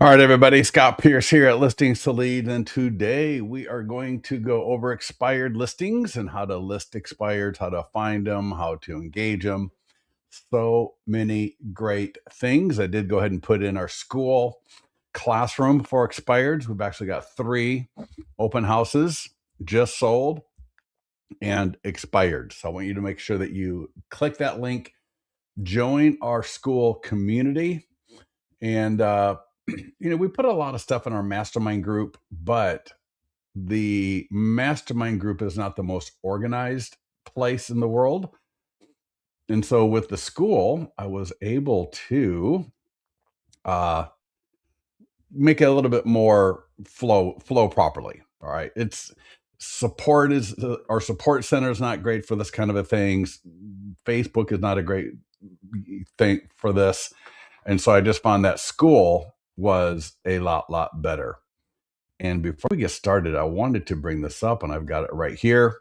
All right, everybody. Scott Pierce here at Listings to Lead. And today we are going to go over expired listings and how to list expireds, how to find them, how to engage them. So many great things. I did go ahead and put in our school classroom for expireds. We've actually got 3 open houses just sold and expired. So I want you to make sure that you click that link, join our school community. And we put a lot of stuff in our mastermind group, but the mastermind group is not the most organized place in the world. And so with the school, I was able to uh, make it a little bit more flow properly. All right. It's support is our support center is not great for this kind of a things. Facebook is not a great thing for this. And so I just found that school was a lot better. And before we get started, I wanted to bring this up, and I've got it right here.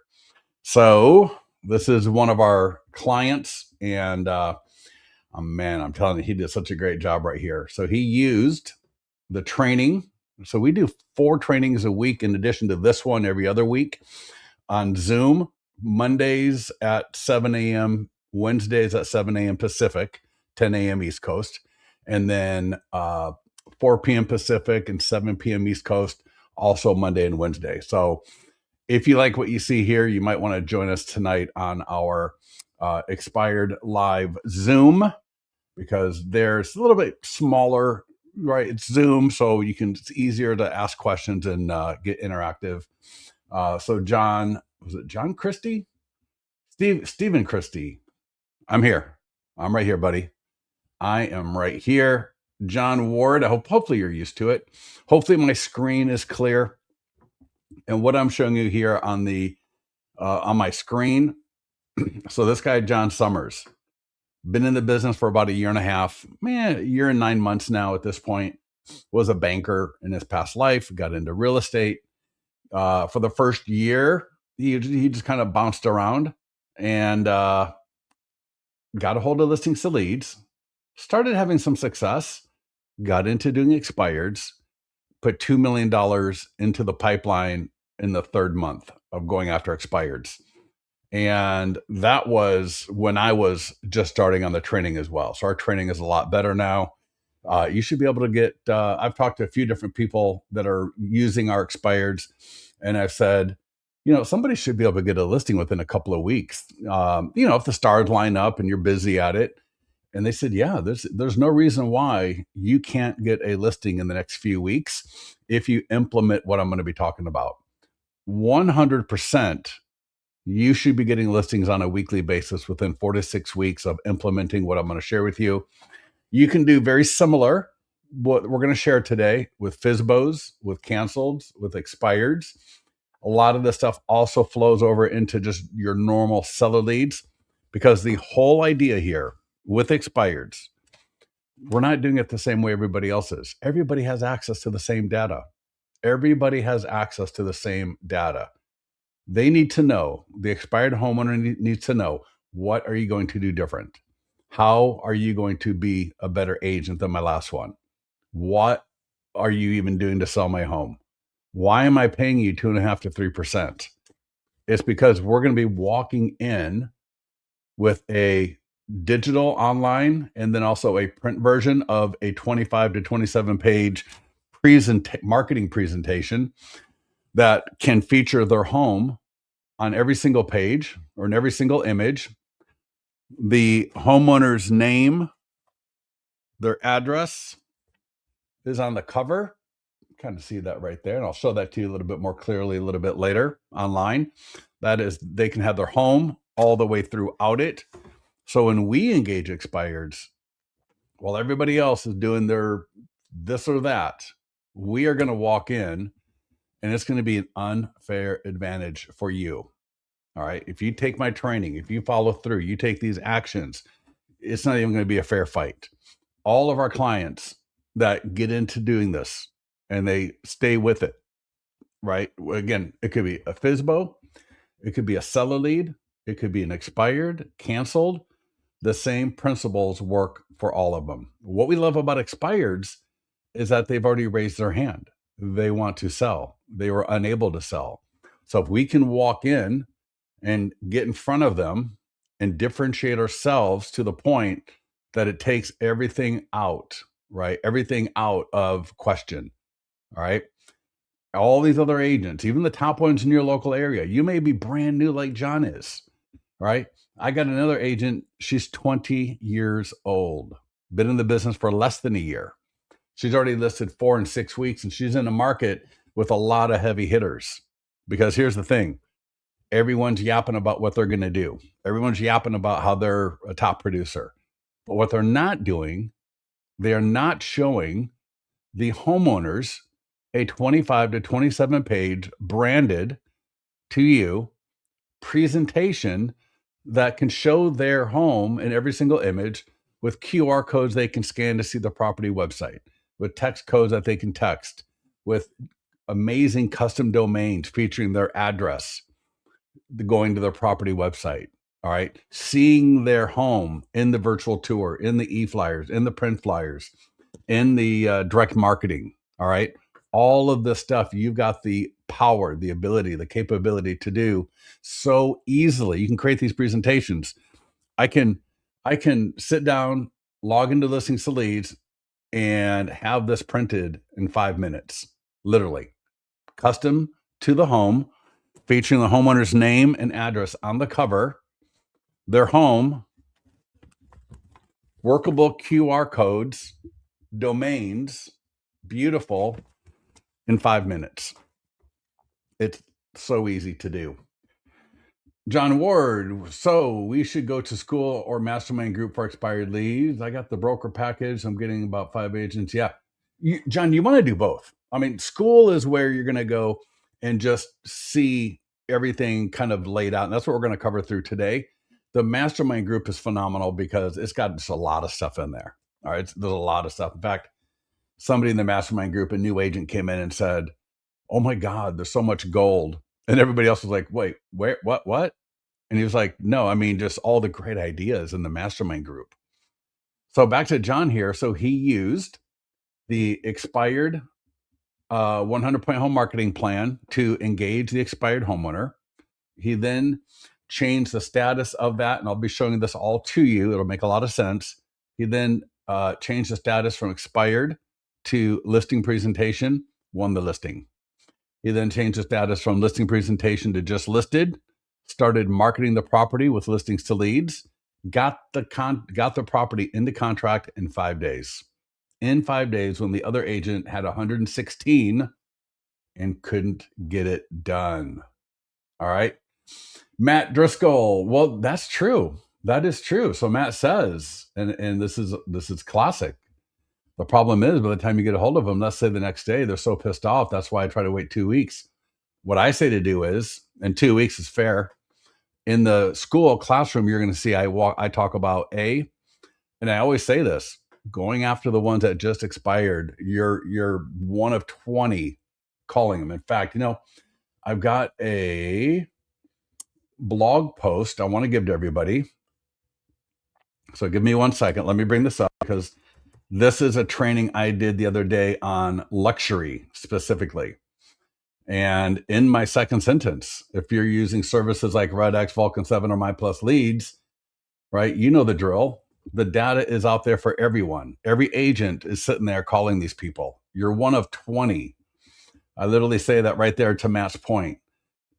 So this is one of our clients, and man, I'm telling you, he did such a great job right here. So he used the training. So we do 4 trainings a week in addition to this one every other week on Zoom, Mondays at 7 a.m., Wednesdays at 7 a.m. Pacific, 10 a.m. East Coast, and then 4 p.m. Pacific and 7 p.m. East Coast, also Monday and Wednesday. So if you like what you see here, you might want to join us tonight on our expired live Zoom, because there's a little bit smaller, right? It's Zoom, so it's easier to ask questions and get interactive. So John, was it John Christie? Stephen Christie. I'm here. I'm right here, buddy. I am right here. John Ward. Hopefully you're used to it. Hopefully my screen is clear. And what I'm showing you here on my screen. So this guy, John Summers, been in the business for about a year and a half, a year and 9 months now at this point, was a banker in his past life, got into real estate. For the first year, he just kind of bounced around and got a hold of listings to leads, started having some success, got into doing expireds, put $2 million into the pipeline in the 3rd month of going after expireds. And that was when I was just starting on the training as well. So our training is a lot better now. You should be able to get, I've talked to a few different people that are using our expireds, and I've said, somebody should be able to get a listing within a couple of weeks. If the stars line up and you're busy at it. And they said, yeah, there's no reason why you can't get a listing in the next few weeks if you implement what I'm going to be talking about. 100%, you should be getting listings on a weekly basis within 4 to 6 weeks of implementing what I'm going to share with you. You can do very similar what we're going to share today with FSBOs, with canceleds, with expireds. A lot of this stuff also flows over into just your normal seller leads, because the whole idea here with expireds, we're not doing it the same way everybody else is. Everybody has access to the same data. Everybody has access to the same data. They need to know, the expired homeowner needs to know, what are you going to do different? How are you going to be a better agent than my last one? What are you even doing to sell my home? Why am I paying you 2.5% to 3%? It's because we're going to be walking in with a digital online and then also a print version of a 25 to 27 page marketing presentation that can feature their home on every single page or in every single image, the homeowner's name, their address is on the cover. Kind of see that right there. And I'll show that to you a little bit more clearly a little bit later online. That is, they can have their home all the way throughout it. So when we engage expireds, while everybody else is doing their this or that, we are going to walk in and it's going to be an unfair advantage for you. All right. If you take my training, if you follow through, you take these actions, it's not even going to be a fair fight. All of our clients that get into doing this and they stay with it, right? Again, it could be a FSBO, it could be a seller lead, it could be an expired, canceled. The same principles work for all of them. What we love about expireds is that they've already raised their hand. They want to sell. They were unable to sell. So if we can walk in and get in front of them and differentiate ourselves to the point that it takes everything out, right? Everything out of question. All right. All these other agents, even the top ones in your local area, you may be brand new like John is, right? I got another agent. She's 20 years old, been in the business for less than a year. She's already listed 4 and 6 weeks, and she's in a market with a lot of heavy hitters. Because here's the thing, everyone's yapping about what they're going to do. Everyone's yapping about how they're a top producer. But what they're not doing, they are not showing the homeowners a 25 to 27 page branded to you presentation that can show their home in every single image with QR codes they can scan to see the property website, with text codes that they can text, with amazing custom domains featuring their address going to their property website. All right. Seeing their home in the virtual tour, in the e-flyers, in the print flyers, in the direct marketing. All right. All of this stuff, you've got the power, the ability, the capability to do so easily. You can create these presentations. I can sit down, log into Listings to Leads, and have this printed in 5 minutes, literally custom to the home, featuring the homeowner's name and address on the cover, their home, workable QR codes, domains, beautiful, in 5 minutes. It's so easy to do. John Ward, so we should go to school or mastermind group for expired leads. I got the broker package. I'm getting about 5 agents. Yeah. John, you want to do both. I mean, school is where you're going to go and just see everything kind of laid out. And that's what we're going to cover through today. The mastermind group is phenomenal because it's got just a lot of stuff in there. All right. There's a lot of stuff. In fact, somebody in the mastermind group, a new agent came in and said, "Oh my God, there's so much gold." And everybody else was like, "Wait, where, what?" And he was like, "No, I mean, just all the great ideas in the mastermind group." So back to John here. So he used the expired 100-point home marketing plan to engage the expired homeowner. He then changed the status of that, and I'll be showing this all to you. It'll make a lot of sense. He then changed the status from expired to listing presentation, won the listing. He then changed the status from listing presentation to just listed, started marketing the property with Listings to Leads, got the property into contract in 5 days. In 5 days, when the other agent had 116 and couldn't get it done. All right. Matt Driscoll. Well, that's true. That is true. So Matt says, and this is classic. The problem is, by the time you get a hold of them, let's say the next day, they're so pissed off. That's why I try to wait 2 weeks. What I say to do is, and 2 weeks is fair. In the school classroom, you're going to see I talk about and I always say this, going after the ones that just expired. You're one of 20 calling them. In fact, I've got a blog post I want to give to everybody. So give me 1 second. Let me bring this up because this is a training I did the other day on luxury specifically. And in my second sentence, if you're using services like RedX, Vulcan 7, or My Plus Leads, right, you know the drill. The data is out there for everyone. Every agent is sitting there calling these people. You're one of 20. I literally say that right there to Matt's point.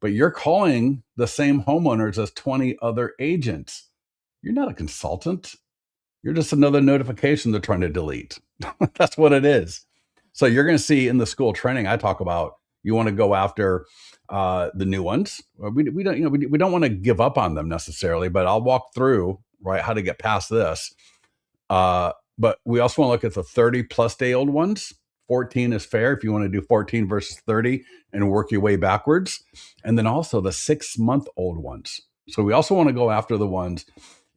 But you're calling the same homeowners as 20 other agents. You're not a consultant. You're just another notification they're trying to delete. That's what it is. So you're going to see in the school training, I talk about you want to go after the new ones. We don't, we don't want to give up on them necessarily, but I'll walk through how to get past this. But we also want to look at the 30 plus day old ones. 14 is fair if you want to do 14 versus 30 and work your way backwards. And then also the 6-month-old ones. So we also want to go after the ones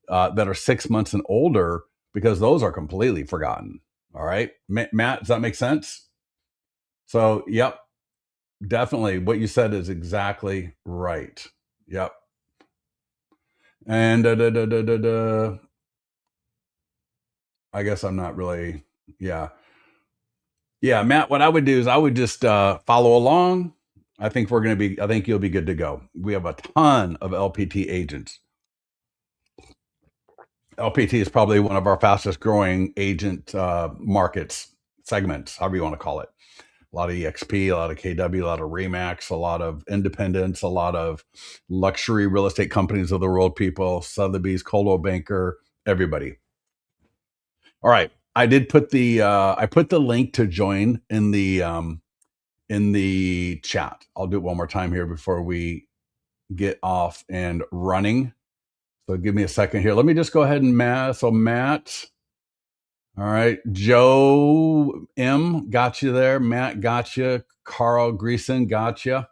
that are 6 months and older because those are completely forgotten. All right. Matt, does that make sense? So, yep, definitely what you said is exactly right. Yep. And I guess I'm not really, yeah. Yeah, Matt, what I would do is I would just follow along. I think you'll be good to go. We have a ton of LPT agents. LPT is probably one of our fastest growing agent markets, segments, however you want to call it. A lot of EXP, a lot of KW, a lot of Remax, a lot of independents, a lot of luxury real estate companies of the world people, Sotheby's, Coldwell Banker, everybody. All right. I did put I put the link to join in the chat. I'll do it one more time here before we get off and running. So give me a second here. Let me just go ahead and Matt. So Matt, all right, Joe M got you there. Matt got you. Carl Greason got you.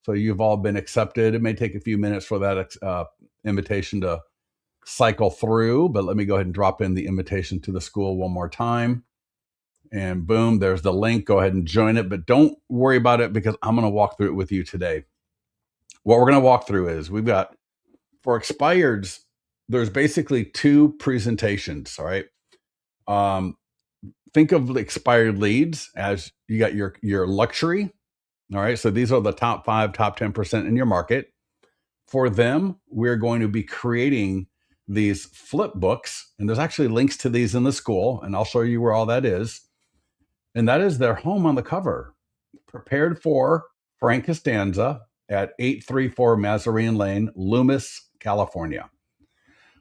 So you've all been accepted. It may take a few minutes for that invitation to cycle through, but let me go ahead and drop in the invitation to the school one more time. And boom, there's the link. Go ahead and join it, but don't worry about it because I'm going to walk through it with you today. What we're going to walk through is we've got for expireds, there's basically two presentations. All right. Think of expired leads as you got your luxury. All right. So these are the top 5, top 10% in your market. For them, we're going to be creating these flip books. And there's actually links to these in the school. And I'll show you where all that is. And that is their home on the cover. Prepared for Frank Costanza at 834 Mazarine Lane, Loomis, California.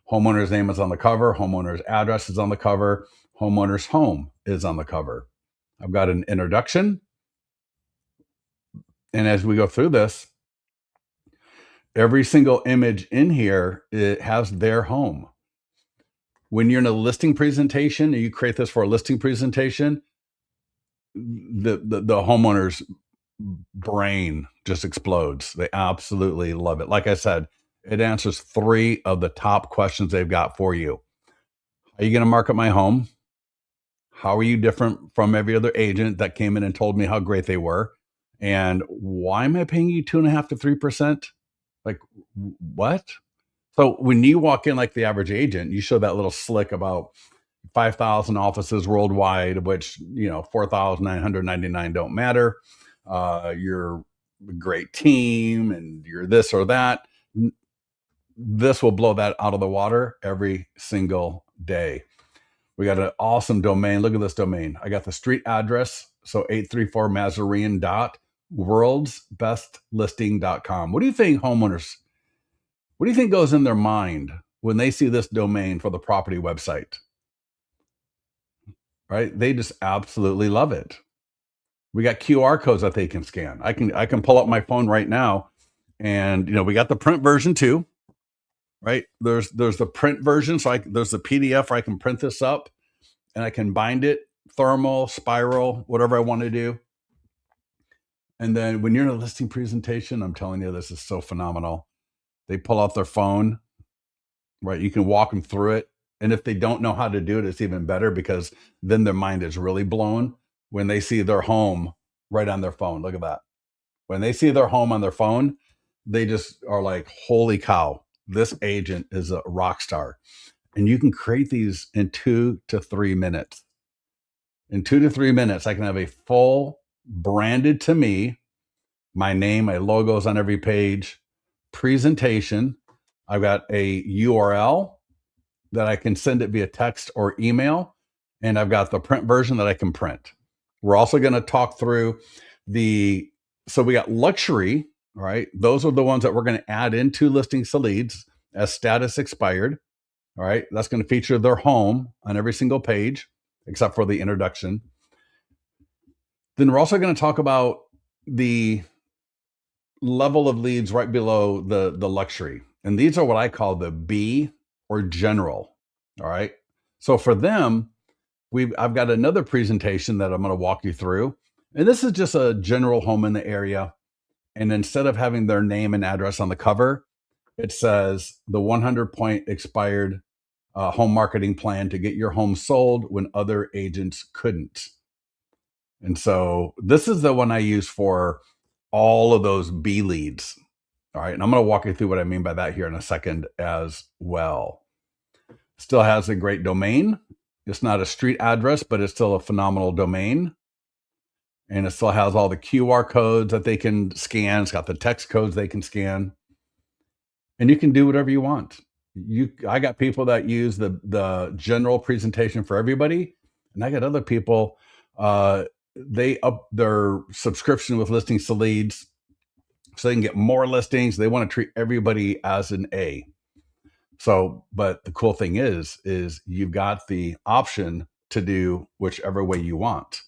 Homeowner's name is on the cover. Homeowner's address is on the cover. Homeowner's home is on the cover. I've got an introduction. And as we go through this, every single image in here, it has their home. When you're in a listing presentation and you create this for a listing presentation, the homeowner's brain just explodes. They absolutely love it. Like I said, it answers 3 of the top questions they've got for you. Are you going to market my home? How are you different from every other agent that came in and told me how great they were? And why am I paying you 2.5 to 3%? Like, what? So when you walk in like the average agent, you show that little slick about 5,000 offices worldwide, which, 4,999 don't matter. You're a great team and you're this or that. This will blow that out of the water every single day. We got an awesome domain. Look at this domain. I got the street address. So 834 Mazarine worldsbestlisting.com. What do you think goes in their mind when they see this domain for the property website? Right? They just absolutely love it. We got QR codes that they can scan. I can pull up my phone right now, and we got the print version too. Right? There's the print version, so there's the PDF where I can print this up, and I can bind it, thermal, spiral, whatever I want to do. And then when you're in a listing presentation, I'm telling you, this is so phenomenal. They pull out their phone, right? You can walk them through it. And if they don't know how to do it, it's even better because then their mind is really blown when they see their home right on their phone. Look at that. When they see their home on their phone, they just are like, holy cow, this agent is a rock star. And you can create these in 2 to 3 minutes. In 2 to 3 minutes, I can have a full branded to me, my name, my logos on every page, presentation. I've got a URL that I can send it via text or email. And I've got the print version that I can print. We're also going to talk through so we got luxury, right? Those are the ones that we're going to add into listings to leads as status expired. All right. That's going to feature their home on every single page, except for the introduction. Then we're also going to talk about the level of leads right below the luxury. And these are what I call the B or general. All right. So for them, I've got another presentation that I'm going to walk you through. And this is just a general home in the area. And instead of having their name and address on the cover, it says the 100-point expired home marketing plan to get your home sold when other agents couldn't. And so this is the one I use for all of those B leads. All right. And I'm going to walk you through what I mean by that here in a second as well. Still has a great domain. It's not a street address, but it's still a phenomenal domain. and it still has all the QR codes that they can scan. It's got the text codes they can scan, and you can do whatever you want. I got people that use the general presentation for everybody, and I got other people. They up their subscription with listings to leads so they can get more listings. They want to treat everybody as an A. So, but the cool thing is you've got the option to do whichever way you want.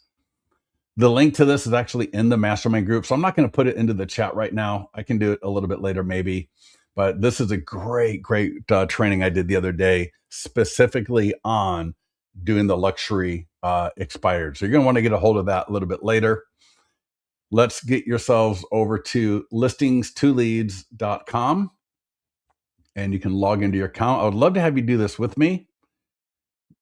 The link to this is actually in the mastermind group. So I'm not going to put it into the chat right now. I can do it a little bit later, maybe. But this is a great training I did the other day, specifically on doing the luxury expired. So you're going to want to get a hold of that a little bit later. Let's get yourselves over to listings2leads.com and you can log into your account. I would love to have you do this with me.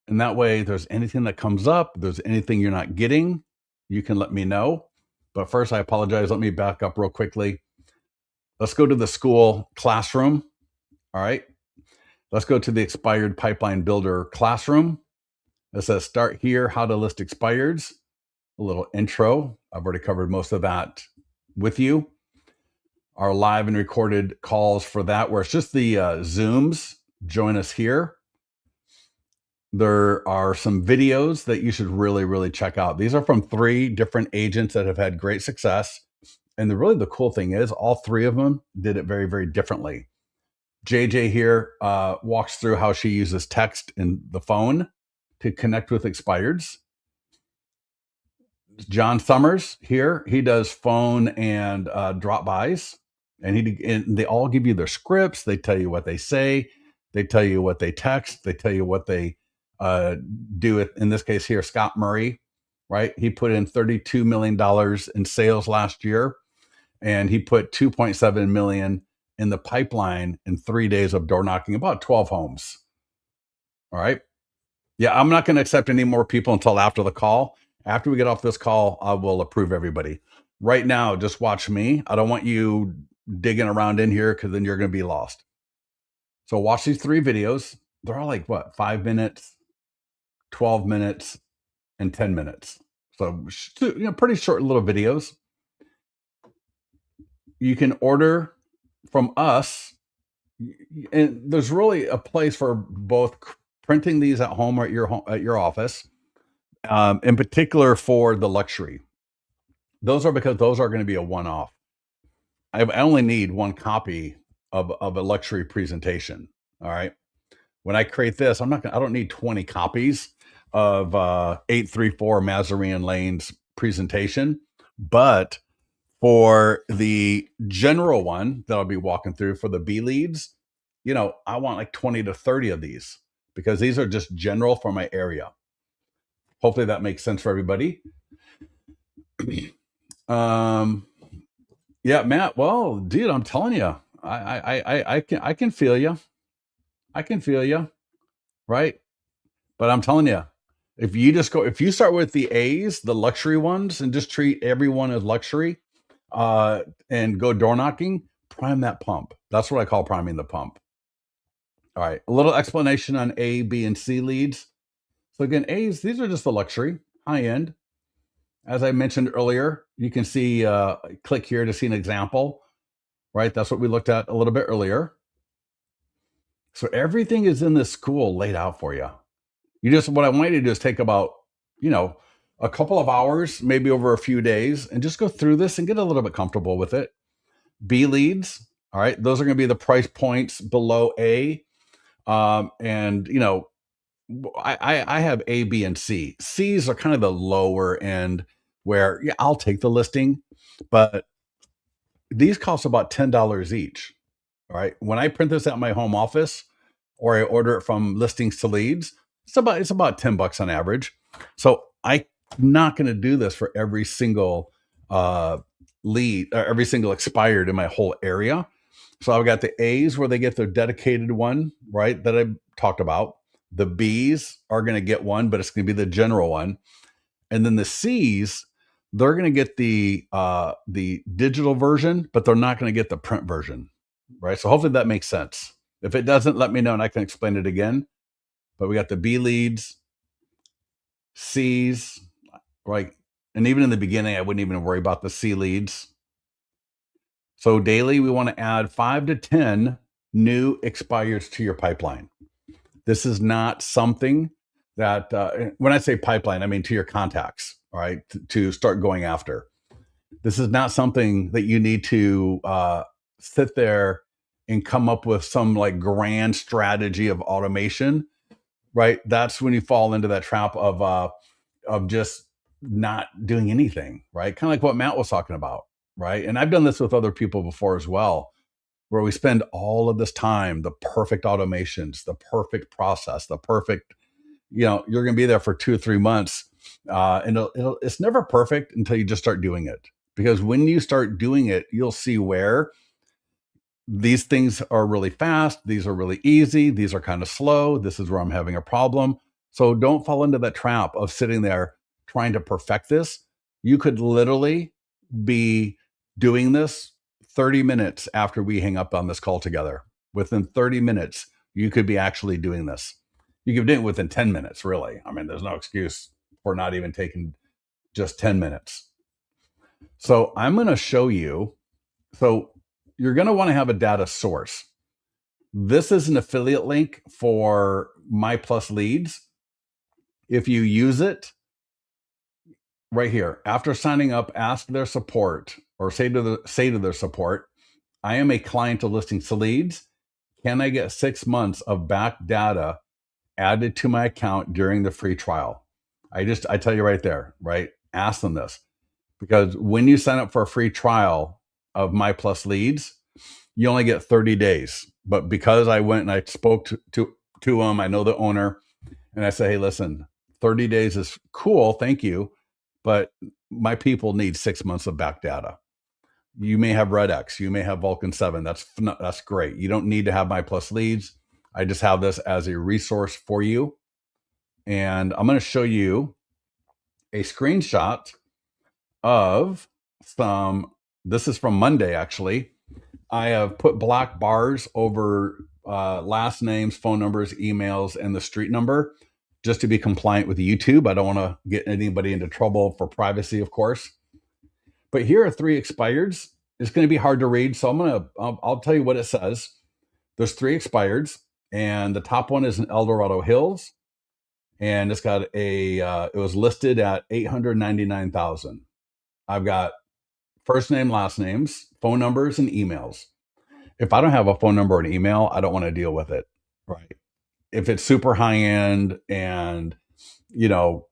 And that way, if there's anything that comes up, if there's anything you're not getting, you can let me know. But first, I apologize. Let me back up real quickly. Let's go to the school classroom. All right. Let's go to the expired pipeline builder classroom. It says start here, how to list expireds. A little intro. I've already covered most of that with you. Our live and recorded calls for that, where it's just the Zooms. Join us here. There are some videos that you should really check out. These are from 3 different agents that have had great success. And the cool thing is all 3 of them did it very differently. JJ here walks through how she uses text and the phone to connect with expireds. John Summers here, he does phone and drop bys, and they all give you their scripts. They tell you what they say. They tell you what they text. They tell you what they do it. In this case here, Scott Murray, right? He put in $32 million in sales last year, and he put 2.7 million in the pipeline in 3 days of door knocking, about 12 homes. All right. Yeah, I'm not going to accept any more people until after the call. After we get off this call, I will approve everybody. Right now, just watch me. I don't want you digging around in here because then you're going to be lost. So watch these 3 videos. They're all like, what, 5 minutes, 12 minutes, and 10 minutes. So, pretty short little videos. You can order from us. And there's really a place for both printing these at home or at your office. In particular for the luxury. Those are going to be a one-off. I only need 1 copy of a luxury presentation. All right. When I create this, I don't need 20 copies of 834 Mazarine Lane's presentation. But for the general one that I'll be walking through for the B leads, I want like 20 to 30 of these because these are just general for my area. Hopefully that makes sense for everybody. Yeah, Matt. Well, dude, I'm telling you, I can feel you. I can feel you, right? But I'm telling you, if you start with the A's, the luxury ones, and just treat everyone as luxury, and go door knocking, prime that pump. That's what I call priming the pump. All right, a little explanation on A, B, and C leads. So again, A's, these are just the luxury, high end. As I mentioned earlier, you can see, click here to see an example, right? That's what we looked at a little bit earlier. So everything is in this school laid out for you. What I want you to do is take about, a couple of hours, maybe over a few days, and just go through this and get a little bit comfortable with it. B leads, all right, those are going to be the price points below A. And, I have A, B, and C. C's are kind of the lower end where, yeah, I'll take the listing, but these cost about $10 each. All right. When I print this at my home office or I order it from listings to leads, it's about $10 on average. So I'm not going to do this for every single lead or every single expired in my whole area. So I've got the A's where they get their dedicated one, right, that I talked about. The B's are going to get one, but it's going to be the general one. And then the C's, they're going to get the digital version, but they're not going to get the print version, right? So hopefully that makes sense. If it doesn't, let me know and I can explain it again. But we got the B leads, C's, right? And even in the beginning, I wouldn't even worry about the C leads. So daily, we want to add 5 to 10 new expires to your pipeline. This is not something that, when I say pipeline, I mean to your contacts, all right, to start going after. This is not something that you need to sit there and come up with some like grand strategy of automation, right? That's when you fall into that trap of just not doing anything, right? Kind of like what Matt was talking about, right? And I've done this with other people before as well, where we spend all of this time, the perfect automations, the perfect process, the perfect, you're going to be there for 2 or 3 months. And it's never perfect until you just start doing it. Because when you start doing it, you'll see where these things are really fast. These are really easy. These are kind of slow. This is where I'm having a problem. So don't fall into that trap of sitting there trying to perfect this. You could literally be doing this 30 minutes after we hang up on this call together. Within 30 minutes, you could be actually doing this. You could do it within 10 minutes, really. I mean, there's no excuse for not even taking just 10 minutes. So I'm going to show you. So you're going to want to have a data source. This is an affiliate link for My Plus Leads. If you use it right here, after signing up, ask their support or say to their support, I am a client of Listings to Leads. Can I get 6 months of back data added to my account during the free trial? I tell you right there, right? Ask them this, because when you sign up for a free trial of My Plus Leads, you only get 30 days. But because I went and I spoke to them, I know the owner, and I say, hey, listen, 30 days is cool, thank you, but my people need 6 months of back data. You may have Red X, you may have Vulcan 7. That's great. You don't need to have My Plus Leads. I just have this as a resource for you. And I'm going to show you a screenshot of this is from Monday, actually. I have put black bars over last names, phone numbers, emails, and the street number just to be compliant with YouTube. I don't want to get anybody into trouble for privacy, of course. But here are 3 expireds. It's going to be hard to read, so I'll tell you what it says. There's 3 expireds, and the top one is in El Dorado Hills, and it's got it was listed at $899,000. I've got first name, last names, phone numbers, and emails. If I don't have a phone number or an email, I don't want to deal with it, right? If it's super high end and,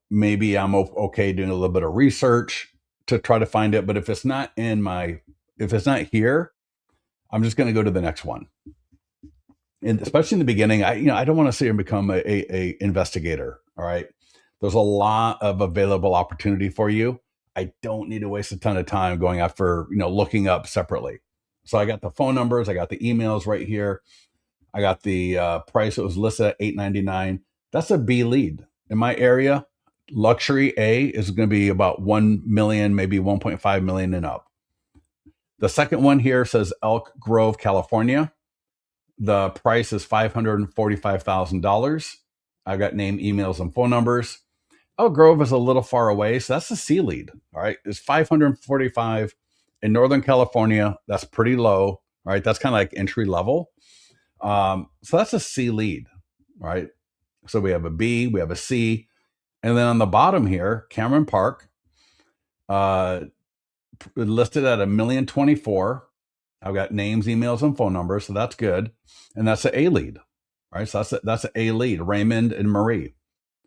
maybe I'm okay doing a little bit of research to try to find it. But if it's not here, I'm just going to go to the next one. And especially in the beginning, I don't want to sit here and become a investigator. All right. There's a lot of available opportunity for you. I don't need to waste a ton of time going after, looking up separately. So I got the phone numbers, I got the emails right here. I got the price. It was listed at $899. That's a B lead. In my area, luxury A is going to be about 1 million, maybe 1.5 million and up. The second one here says Elk Grove, California. The price is $545,000. I've got name, emails, and phone numbers. Elk Grove is a little far away, so that's a C lead. All right, it's 545 in Northern California. That's pretty low. All right, that's kind of like entry level. So that's a C lead. All right, so we have a B, we have a C, and then on the bottom here, Cameron Park, listed at $1,024,000. I've got names, emails, and phone numbers, so that's good. And that's an A lead, right? So that's an A lead, Raymond and Marie.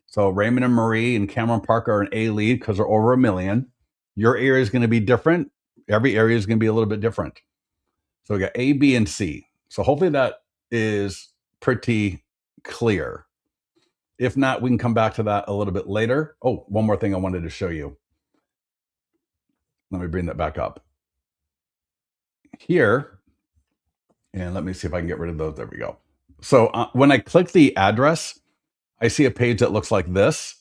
So Raymond and Marie and Cameron Park are an A lead because they're over $1 million. Your area is going to be different. Every area is going to be a little bit different. So we got A, B, and C. So hopefully that is pretty clear. If not, we can come back to that a little bit later. Oh, one more thing I wanted to show you. Let me bring that back up here. And let me see if I can get rid of those. There we go. So when I click the address, I see a page that looks like this.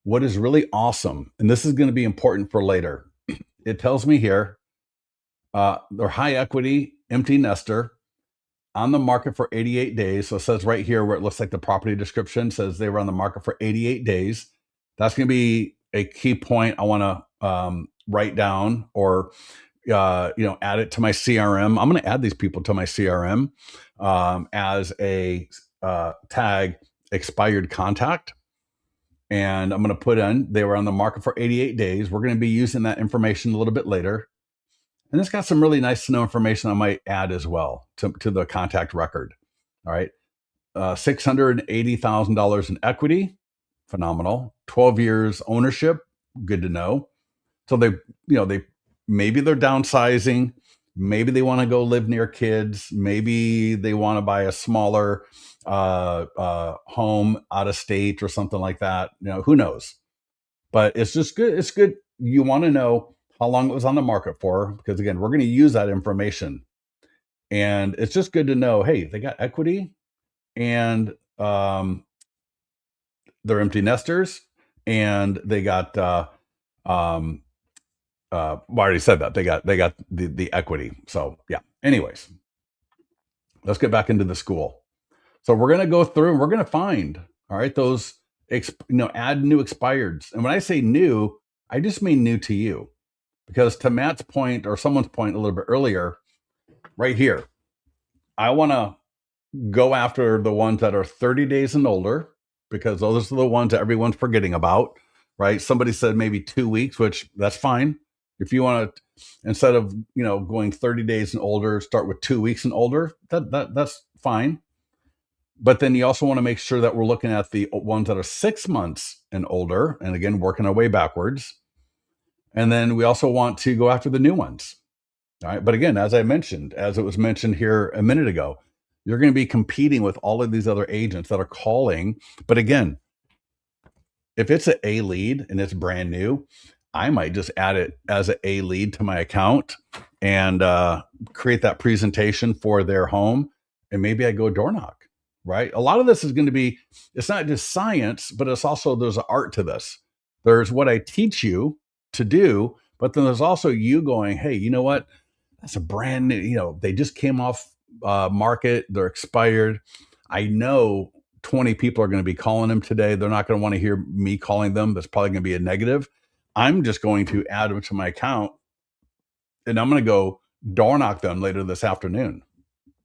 What is really awesome, and this is going to be important for later, it tells me here, they're high equity, empty nester, on the market for 88 days. So it says right here where it looks like the property description says they were on the market for 88 days. That's going to be a key point I want to write down or add it to my CRM. I'm going to add these people to my CRM as a tag expired contact. And I'm going to put in, they were on the market for 88 days. We're going to be using that information a little bit later. And it's got some really nice to know information I might add as well to the contact record. All right. $680,000 in equity. Phenomenal. 12 years ownership. Good to know. So they maybe they're downsizing. Maybe they want to go live near kids. Maybe they want to buy a smaller home out of state or something like that. Who knows? But it's just good. It's good. You want to know how long it was on the market for, because again, we're going to use that information. And it's just good to know, hey, they got equity and they're empty nesters and they got I already said that they got the equity. So yeah. Anyways, let's get back into the school. So we're going to go through and we're going to find, all right, those add new expireds. And when I say new, I just mean new to you, because to Matt's point or someone's point a little bit earlier, right here, I want to go after the ones that are 30 days and older, because those are the ones that everyone's forgetting about, right? Somebody said maybe 2 weeks, which that's fine. If you want to, instead of going 30 days and older, start with 2 weeks and older, that's fine. But then you also want to make sure that we're looking at the ones that are 6 months and older, and again, working our way backwards. And then we also want to go after the new ones. All right. But again, as it was mentioned here a minute ago, you're going to be competing with all of these other agents that are calling. But again, if it's an A lead and it's brand new, I might just add it as an A lead to my account and create that presentation for their home. And maybe I go door knock, right? A lot of this is going to be, it's not just science, but it's also, there's an art to this. There's what I teach you to do, but then there's also you going, hey, you know what? That's a brand new, they just came off market. They're expired. I know 20 people are going to be calling them today. They're not going to want to hear me calling them. That's probably going to be a negative. I'm just going to add them to my account and I'm going to go door knock them later this afternoon.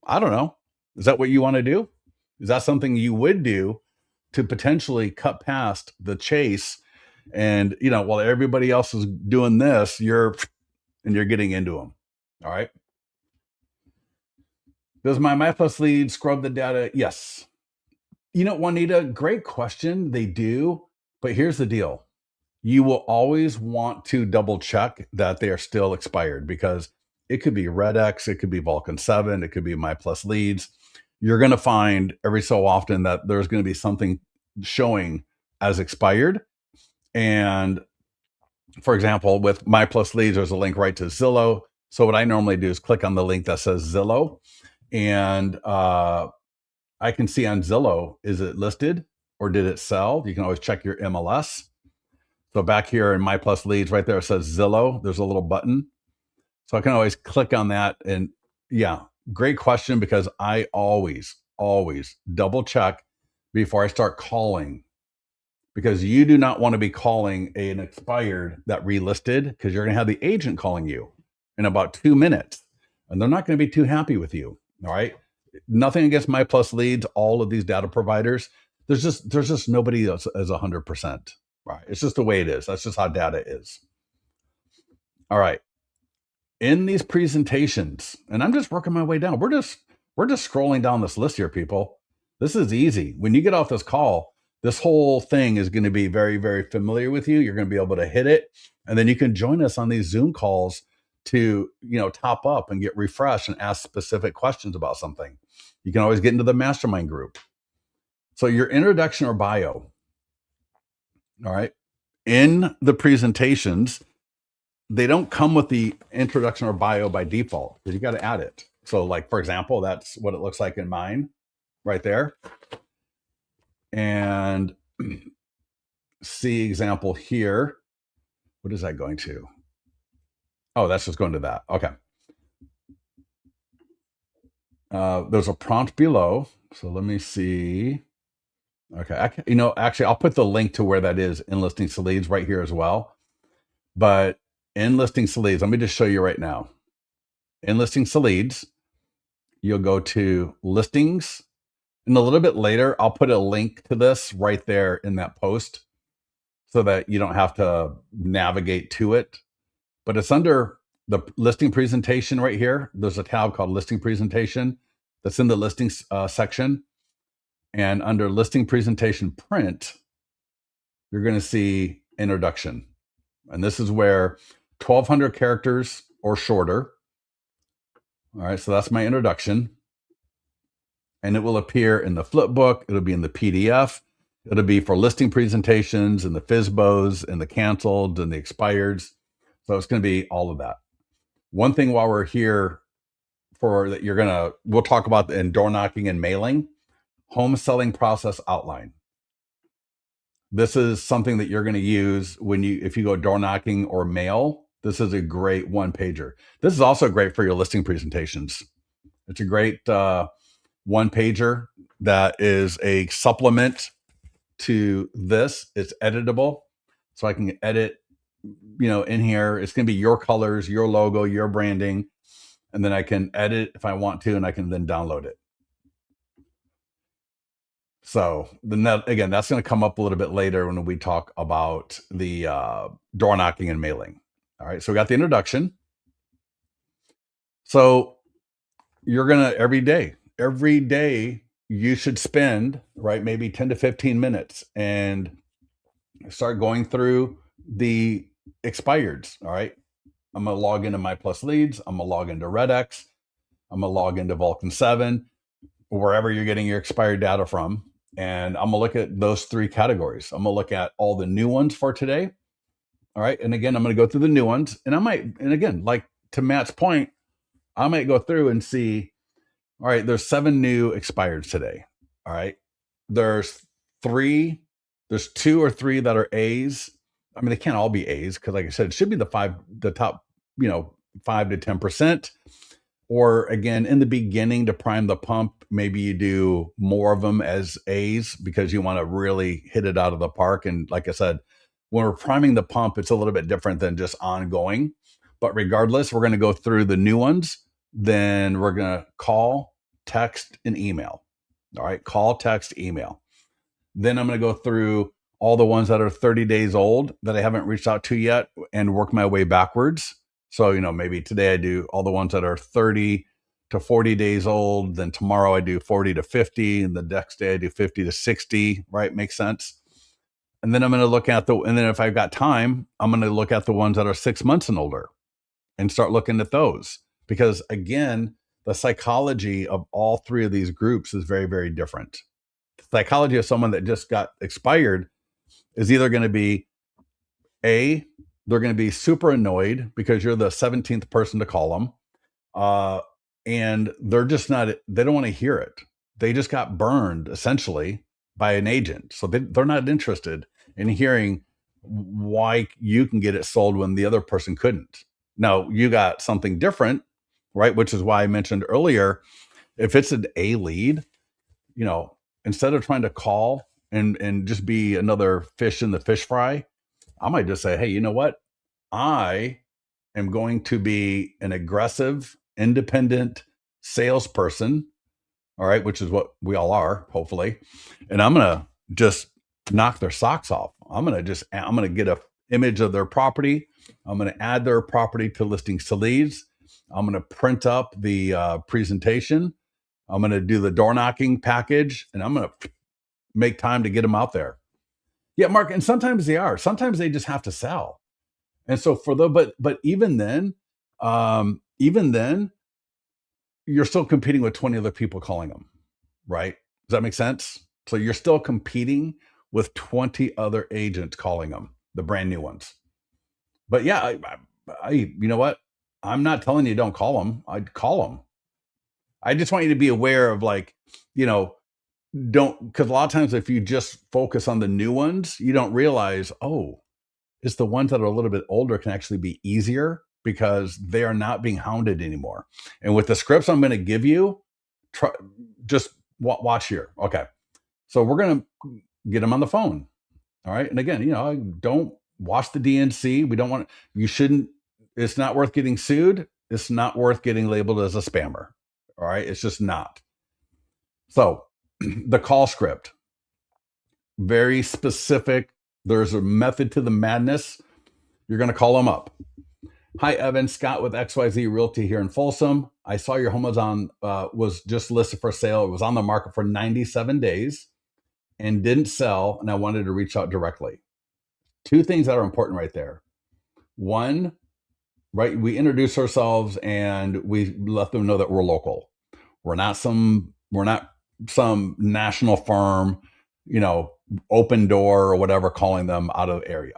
I don't know. Is that what you want to do? Is that something you would do to potentially cut past the chase? And, while everybody else is doing this, you're getting into them. All right. Does my MyPlus lead scrub the data? Yes. Juanita, great question. They do. But here's the deal. You will always want to double check that they are still expired, because it could be RedX, it could be Vulcan 7, it could be MyPlus leads. You're going to find every so often that there's going to be something showing as expired. And for example, with MyPlus leads, there's a link right to Zillow. So what I normally do is click on the link that says Zillow, and I can see on Zillow, is it listed or did it sell? You can always check your MLS. So back here in MyPlus leads, right there, it says Zillow. There's a little button. So I can always click on that. And yeah, great question, because I always double check before I start calling, because you do not want to be calling an expired that relisted, because you're going to have the agent calling you in about 2 minutes and they're not going to be too happy with you. All right. Nothing against MyPlus leads, all of these data providers. There's just nobody else as 100%. Right. It's just the way it is. That's just how data is. All right. In these presentations, and I'm just working my way down. We're just scrolling down this list here, people. This is easy. When you get off this call, this whole thing is going to be very, very familiar with you. You're going to be able to hit it. And then you can join us on these Zoom calls to, top up and get refreshed and ask specific questions about something. You can always get into the mastermind group. So your introduction or bio. All right. In the presentations, they don't come with the introduction or bio by default, because you got to add it. So like, for example, that's what it looks like in mine right there. And see example here. What is that going to? Oh, that's just going to that. Okay. There's a prompt below. So let me see. Okay. Actually, I'll put the link to where that is in listings to leads right here as well. But in listings to leads, let me just show you right now. In listings to leads, you'll go to listings. And a little bit later, I'll put a link to this right there in that post so that you don't have to navigate to it. But it's under the listing presentation right here. There's a tab called listing presentation that's in the listings section. And under listing presentation print, you're going to see introduction. And this is where 1,200 characters or shorter. All right, so that's my introduction. And it will appear in the flip book. It'll be in the PDF. It'll be for listing presentations and the FSBOs and the canceled and the expireds. So it's going to be all of that. One thing while we're here we'll talk about in door knocking and mailing, home selling process outline. This is something that you're going to use if you go door knocking or mail. This is a great one pager. This is also great for your listing presentations. It's a great one pager that is a supplement to this. It's editable, so I can edit, in here. It's going to be your colors, your logo, your branding, and then I can edit if I want to, and I can then download it. So again, that's going to come up a little bit later when we talk about the door knocking and mailing. All right, so we got the introduction. So you're going to every day you should spend, right, maybe 10 to 15 minutes and start going through the expireds. All right, I'm going to log into My Plus Leads. I'm going to log into RedX. I'm going to log into Vulcan 7, wherever you're getting your expired data from. And I'm going to look at those three categories. I'm going to look at all the new ones for today. All right. And again, I'm going to go through the new ones. And again, like to Matt's point, I might go through and see, all right, there's 7 new expireds today. All right. There's 2 or 3 that are A's. I mean, they can't all be A's because, like I said, it should be the top, 5 to 10%. Or again, in the beginning to prime the pump, maybe you do more of them as A's because you want to really hit it out of the park. And like I said, when we're priming the pump, it's a little bit different than just ongoing. But regardless, we're going to go through the new ones. Then we're going to call, text, and email. All right, call, text, email. Then I'm going to go through all the ones that are 30 days old that I haven't reached out to yet and work my way backwards. So, maybe today I do all the ones that are 30 to 40 days old. Then tomorrow I do 40 to 50. And the next day I do 50 to 60, right? Makes sense. And then I'm going to look at and then if I've got time, I'm going to look at the ones that are 6 months and older and start looking at those. Because again, the psychology of all 3 of these groups is very, very different. The psychology of someone that just got expired is either going to be they're going to be super annoyed because you're the 17th person to call them. And they're just they don't want to hear it. They just got burned essentially by an agent. So they're not interested in hearing why you can get it sold when the other person couldn't. Now you got something different, right? Which is why I mentioned earlier, if it's an A lead, instead of trying to call and just be another fish in the fish fry, I might just say, hey, you know what? I am going to be an aggressive, independent salesperson. All right. Which is what we all are, hopefully. And I'm going to just knock their socks off. I'm going to get a image of their property. I'm going to add their property to listings to leads. I'm going to print up the presentation. I'm going to do the door knocking package and I'm going to make time to get them out there. Yeah, Mark. And sometimes sometimes they just have to sell. And so but even then, you're still competing with 20 other people calling them, right? Does that make sense? So you're still competing with 20 other agents calling them, the brand new ones. But yeah, you know what? I'm not telling you don't call them. I'd call them. I just want you to be aware of because a lot of times if you just focus on the new ones, you don't realize, it's the ones that are a little bit older can actually be easier because they are not being hounded anymore. And with the scripts I'm going to give you, just watch here. Okay. So we're going to get them on the phone. All right. And again, don't wash the DNC. We don't want, you shouldn't, it's not worth getting sued. It's not worth getting labeled as a spammer. All right. It's just not. So the call script, very specific. There's a method to the madness. You're going to call them up. Hi, Evan. Scott with XYZ Realty here in Folsom. I saw your home was just listed for sale. It was on the market for 97 days and didn't sell, and I wanted to reach out directly. Two things that are important right there. One, right, we introduce ourselves and we let them know that we're local. We're not some national firm, open door or whatever, calling them out of the area.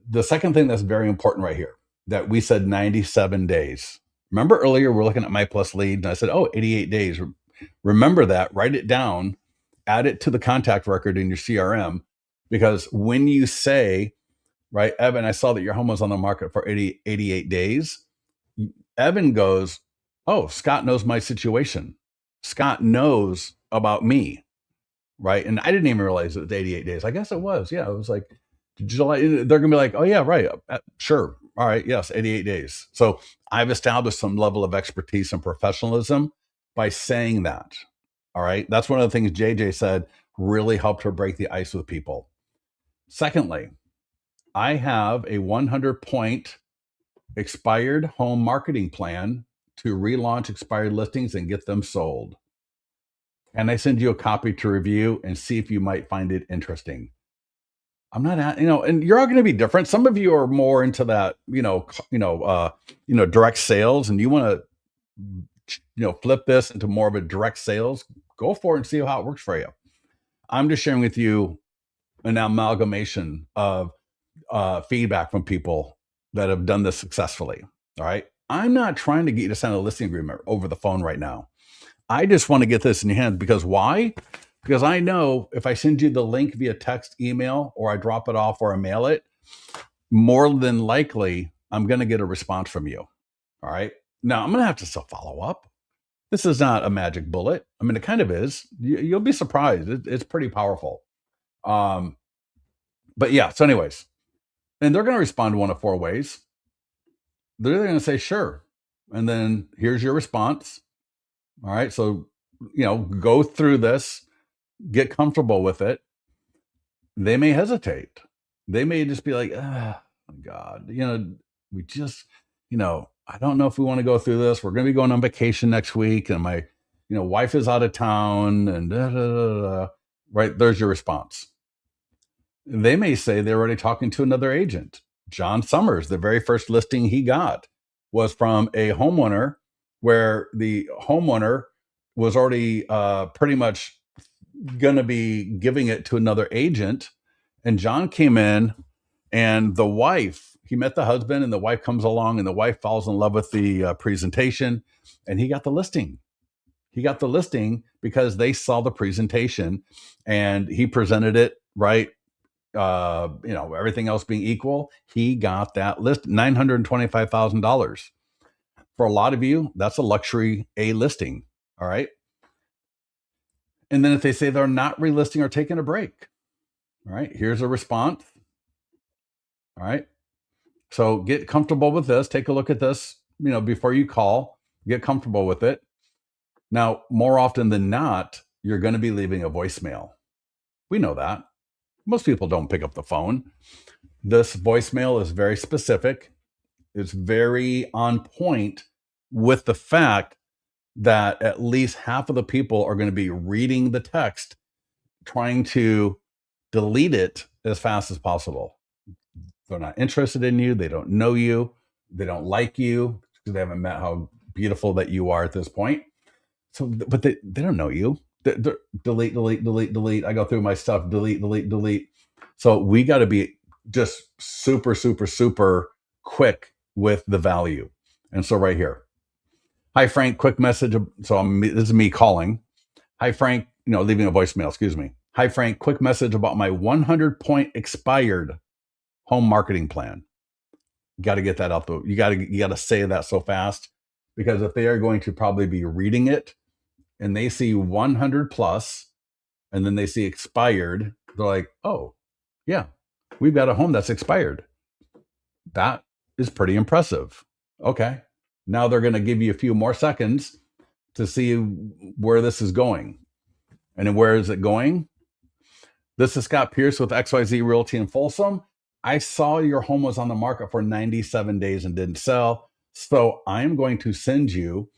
The second thing that's very important right here, that we said 97 days. Remember earlier, we're looking at My Plus Lead, and I said, 88 days. Remember that, write it down, add it to the contact record in your CRM, because when you say, right, Evan, I saw that your home was on the market for 88 days. Evan goes, oh, Scott knows my situation. Scott knows about me, right? And I didn't even realize it was 88 days. I guess it was. Yeah, it was like July. They're going to be like, oh, yeah, right. Sure. All right. Yes, 88 days. So I've established some level of expertise and professionalism by saying that. All right. That's one of the things JJ said really helped her break the ice with people. Secondly, I have a 100-point expired home marketing plan to relaunch expired listings and get them sold. Can I send you a copy to review and see if you might find it interesting? I'm not, and you're all going to be different. Some of you are more into that, direct sales, and you want to, flip this into more of a direct sales. Go for it and see how it works for you. I'm just sharing with you an amalgamation of feedback from people that have done this successfully. All right. I'm not trying to get you to sign a listing agreement over the phone right now. I just want to get this in your hands, because why? Because I know if I send you the link via text, email, or I drop it off or I mail it, more than likely, I'm going to get a response from you. All right. Now, I'm going to have to still follow up. This is not a magic bullet. I mean, it kind of is. You'll be surprised. It's pretty powerful. But yeah, so anyways, and they're going to respond one of four ways. They're going to say, sure. And then here's your response. All right. So, go through this, get comfortable with it. They may hesitate. They may just be like, God, we just, I don't know if we want to go through this. We're going to be going on vacation next week, and my, wife is out of town, and da, da, da, da. Right. There's your response. They may say they're already talking to another agent. John Summers, the very first listing he got was from a homeowner where the homeowner was already pretty much going to be giving it to another agent. And John came in, and the wife, he met the husband, and the wife comes along, and the wife falls in love with the presentation, and he got the listing. He got the listing because they saw the presentation, and he presented it right. Everything else being equal, he got that list, $925,000. For a lot of you, that's a luxury A listing. All right. And then if they say they're not relisting or taking a break, all right, here's a response. All right. So get comfortable with this. Take a look at this, before you call, get comfortable with it. Now, more often than not, you're going to be leaving a voicemail. We know that. Most people don't pick up the phone. This voicemail is very specific. It's very on point with the fact that at least half of the people are going to be reading the text, trying to delete it as fast as possible. They're not interested in you. They don't know you. They don't like you because they haven't met how beautiful that you are at this point. So, but they don't know you. They're delete, delete, delete, delete. I go through my stuff, delete, delete, delete. So we got to be just super, super, super quick with the value. And so right here, hi, Frank, quick message. So this is me calling. Hi, Frank, leaving a voicemail, excuse me. Hi, Frank, quick message about my 100-point expired home marketing plan. Got to get that out though. You got to say that so fast, because if they are going to probably be reading it and they see 100 plus, and then they see expired, they're like, oh, yeah, we've got a home that's expired. That is pretty impressive. Okay. Now they're going to give you a few more seconds to see where this is going. And then where is it going? This is Scott Pierce with XYZ Realty in Folsom. I saw your home was on the market for 97 days and didn't sell. So I'm going to send you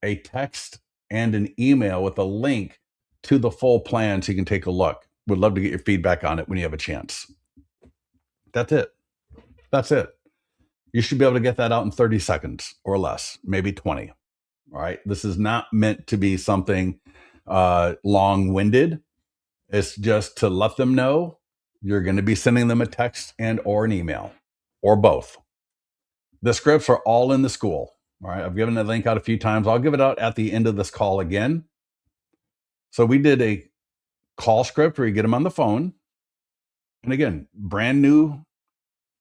a text and an email with a link to the full plan so you can take a look. Would love to get your feedback on it when you have a chance. That's it. That's it. You should be able to get that out in 30 seconds or less, maybe 20. All right. This is not meant to be something long winded. It's just to let them know you're going to be sending them a text and or an email or both. The scripts are all in the school. All right. I've given the link out a few times. I'll give it out at the end of this call again. So we did a call script where you get them on the phone. And again, brand new,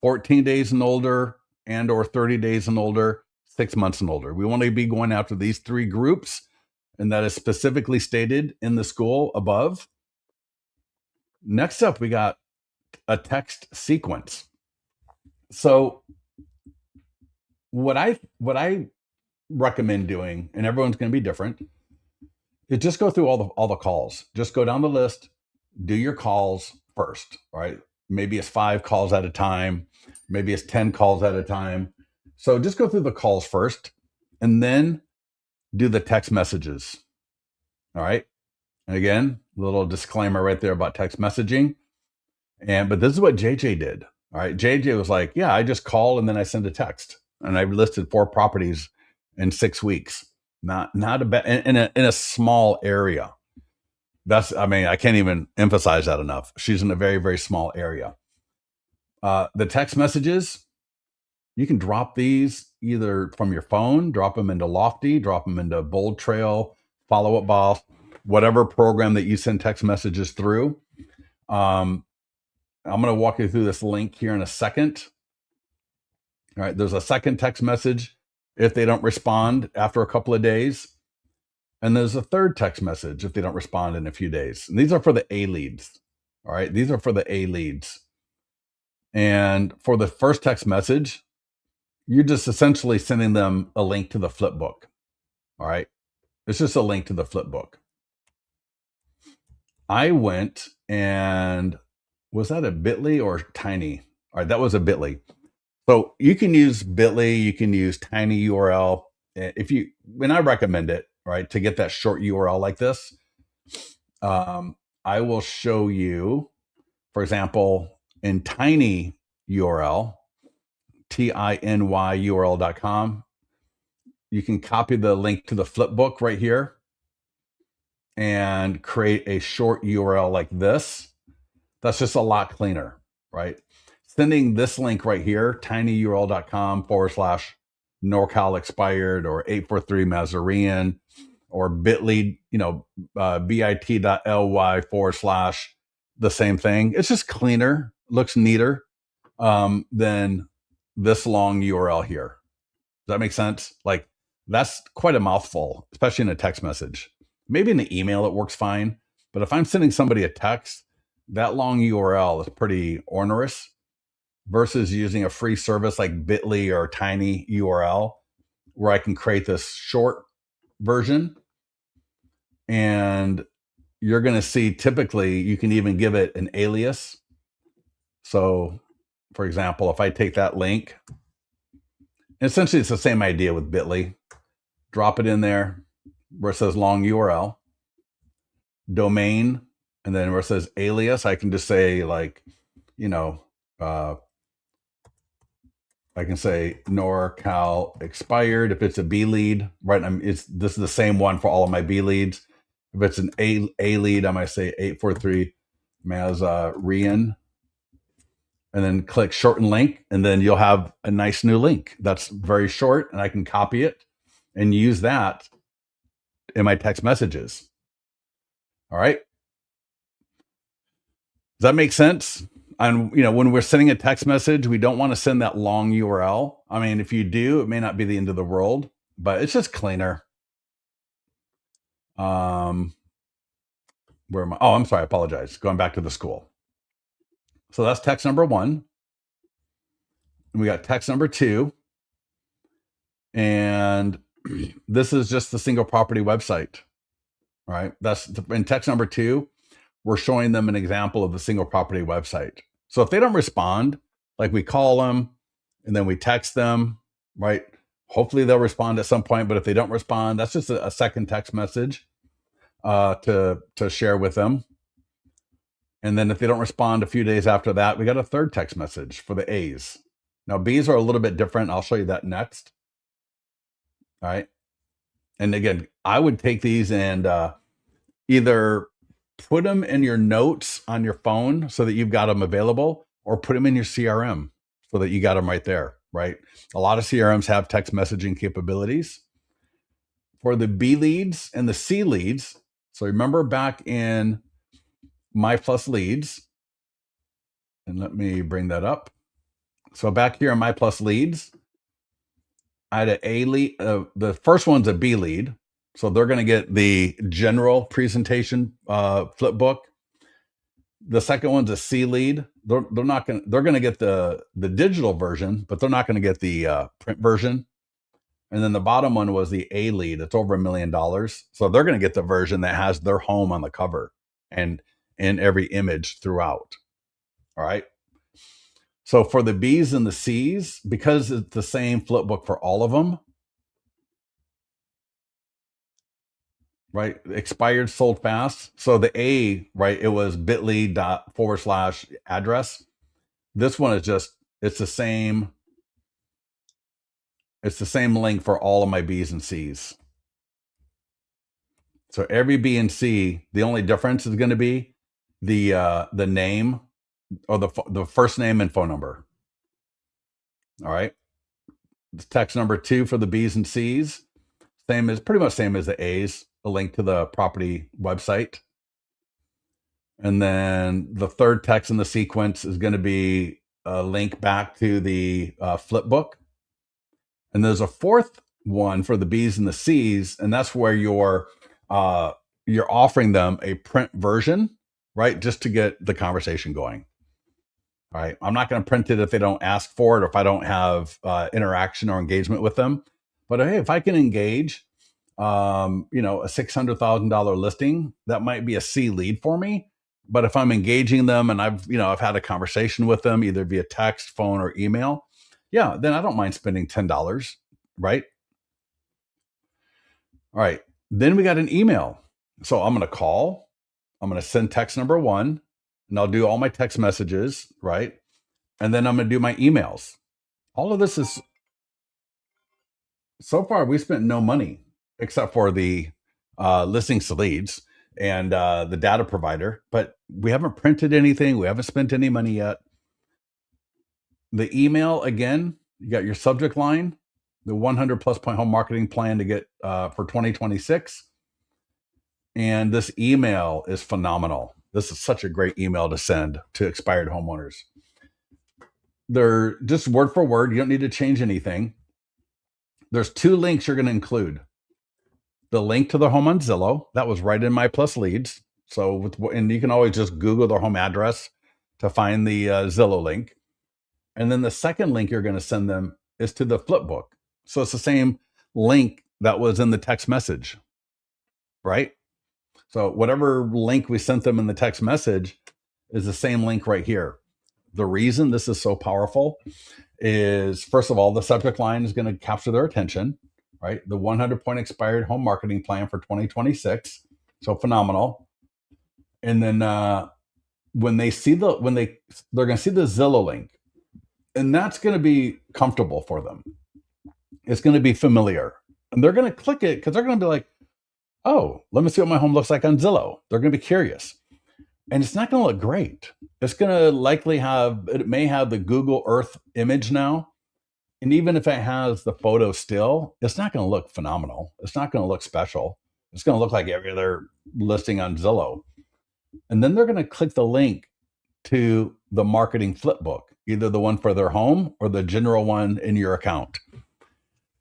14 days and older and or 30 days and older, 6 months and older. We want to be going after these 3 groups, and that is specifically stated in the school above. Next up, we got a text sequence. So what I recommend doing, and everyone's going to be different, is just go through all the calls. Just go down the list, do your calls first, right? Maybe it's 5 calls at a time, maybe it's 10 calls at a time. So just go through the calls first and then do the text messages. All right. And again, a little disclaimer right there about text messaging. But this is what JJ did. All right. JJ was like, yeah, I just call and then I send a text. And I've listed 4 properties in 6 weeks. Not a bad in a small area. I can't even emphasize that enough. She's in a very, very small area. The text messages, you can drop these either from your phone, drop them into Lofty, drop them into Bold Trail, Follow Up Boss, whatever program that you send text messages through. I'm going to walk you through this link here in a second. All right, there's a second text message if they don't respond after a couple of days. And there's a third text message if they don't respond in a few days. And these are for the A leads. All right, these are for the A leads. And for the first text message, you're just essentially sending them a link to the flip book. All right, it's just a link to the flip book. I went and was that a Bitly or Tiny? All right, that was a Bitly. So you can use Bitly, you can use Tiny URL. When I recommend it, right, to get that short URL like this, I will show you, for example, in Tiny URL, tinyurl.com, you can copy the link to the flipbook right here and create a short URL like this. That's just a lot cleaner, right? Sending this link right here, tinyurl.com/NorCal expired or 843 Mazarine or bit.ly, bit.ly/ the same thing. It's just cleaner, looks neater than this long URL here. Does that make sense? Like that's quite a mouthful, especially in a text message. Maybe in the email it works fine, but if I'm sending somebody a text, that long URL is pretty onerous versus using a free service like Bitly or Tiny URL where I can create this short version. And you're going to see typically you can even give it an alias. So for example, if I take that link, essentially it's the same idea with Bitly, drop it in there where it says long URL, domain, and then where it says alias, I can just say like, I can say NorCal expired if it's a B lead, right? This is the same one for all of my B leads. If it's an A lead, I might say 843 Mazarine, and then click shorten link, and then you'll have a nice new link that's very short, and I can copy it and use that in my text messages. All right. Does that make sense? And when we're sending a text message, we don't want to send that long URL. I mean, if you do, it may not be the end of the world, but it's just cleaner. Where am I? Oh, I'm sorry. I apologize. Going back to the school. So that's text number one. And we got text number two. And this is just the single property website, right? That's in text number two. We're showing them an example of the single property website. So if they don't respond, like we call them and then we text them, right? Hopefully they'll respond at some point. But if they don't respond, that's just a second text message to share with them. And then if they don't respond a few days after that, we got a third text message for the A's. Now, B's are a little bit different. I'll show you that next. All right. And again, I would take these and either put them in your notes on your phone so that you've got them available, or put them in your CRM so that you got them right there, right? A lot of CRMs have text messaging capabilities. For the B leads and the C leads, so remember back in My Plus Leads, and let me bring that up. So back here in My Plus Leads, I had an A lead. The first one's a B lead. So they're going to get the general presentation flip book. The second one's a C lead. They're going to get the digital version, but they're not going to get the print version. And then the bottom one was the A lead. It's over $1 million. So they're going to get the version that has their home on the cover and in every image throughout. All right. So for the B's and the C's, because it's the same flip book for all of them, right? Expired, sold fast. So the A, right, it was bit.ly./address. This one is just, it's the same link for all of my B's and C's. So every B and C, the only difference is going to be the name or the first name and phone number. All right. Text number two for the B's and C's, pretty much same as the A's, a link to the property website. And then the third text in the sequence is going to be a link back to the flip book. And there's a fourth one for the B's and the C's, and that's where you're offering them a print version, right? Just to get the conversation going. All right. I'm not going to print it if they don't ask for it or if I don't have interaction or engagement with them. But hey, if I can engage, a $600,000 listing, that might be a C lead for me. But if I'm engaging them and I've had a conversation with them either via text, phone, or email, yeah, then I don't mind spending $10, right? All right. Then we got an email. So I'm going to call, I'm going to send text number one, and I'll do all my text messages, right? And then I'm going to do my emails. All of this is, so far, we spent no money except for the listings to leads and the data provider, but we haven't printed anything. We haven't spent any money yet. The email, again, you got your subject line, the 100 plus point home marketing plan to get for 2026. And this email is phenomenal. This is such a great email to send to expired homeowners. They're just word for word. You don't need to change anything. There's two links you're going to include. The link to the home on Zillow, that was right in My Plus Leads. So, and you can always just Google their home address to find the Zillow link. And then the second link you're going to send them is to the flip book. So it's the same link that was in the text message, right? So whatever link we sent them in the text message is the same link right here. The reason this is so powerful is, first of all, the subject line is going to capture their attention, right? The 100 point expired home marketing plan for 2026. So phenomenal. And then when they see they're going to see the Zillow link, and that's going to be comfortable for them. It's going to be familiar, and they're going to click it because they're going to be like, oh, let me see what my home looks like on Zillow. They're going to be curious. And it's not going to look great. It's going to it may have the Google Earth image now. And even if it has the photo still, it's not going to look phenomenal. It's not going to look special. It's going to look like every other listing on Zillow. And then they're going to click the link to the marketing flip book, either the one for their home or the general one in your account.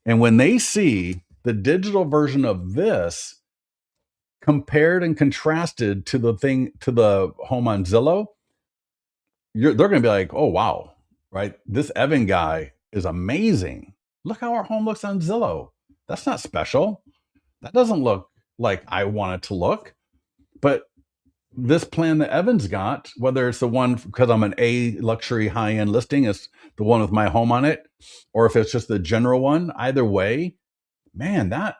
And when they see the digital version of this, compared and contrasted to the home on Zillow, they're going to be like, oh, wow, right? This Evan guy is amazing. Look how our home looks on Zillow. That's not special. That doesn't look like I want it to look. But this plan that Evan's got, whether it's the one because I'm an A luxury high end listing, is the one with my home on it, or if it's just the general one, either way, man, that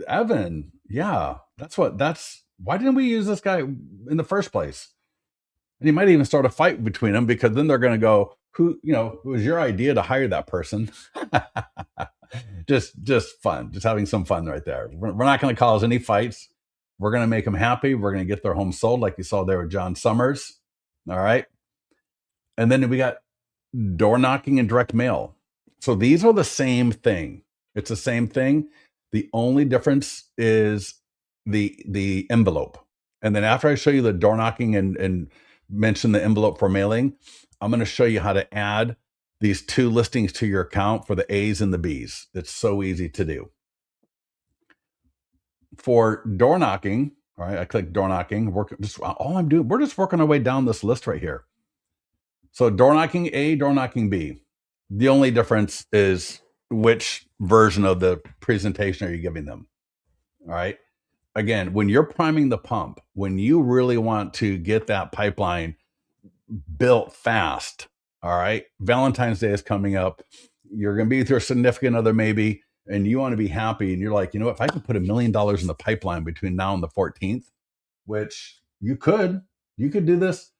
Evan, yeah, that's why didn't we use this guy in the first place? And you might even start a fight between them because then they're going to go, it was your idea to hire that person. just fun, just having some fun right there. We're not going to cause any fights. We're going to make them happy. We're going to get their home sold like you saw there with John Summers. All right. And then we got door knocking and direct mail. So these are the same thing. It's the same thing. The only difference is the envelope. And then after I show you the door knocking and mention the envelope for mailing, I'm going to show you how to add these two listings to your account for the A's and the B's. It's so easy to do. For door knocking, all right, I click door knocking. We're just working our way down this list right here. So door knocking A, door knocking B. The only difference is which version of the presentation are you giving them? All right. Again, when you're priming the pump, when you really want to get that pipeline built fast, all right, Valentine's Day is coming up. You're going to be with your significant other maybe, and you want to be happy. And you're like, you know, if I could put $1 million in the pipeline between now and the 14th, which you could do this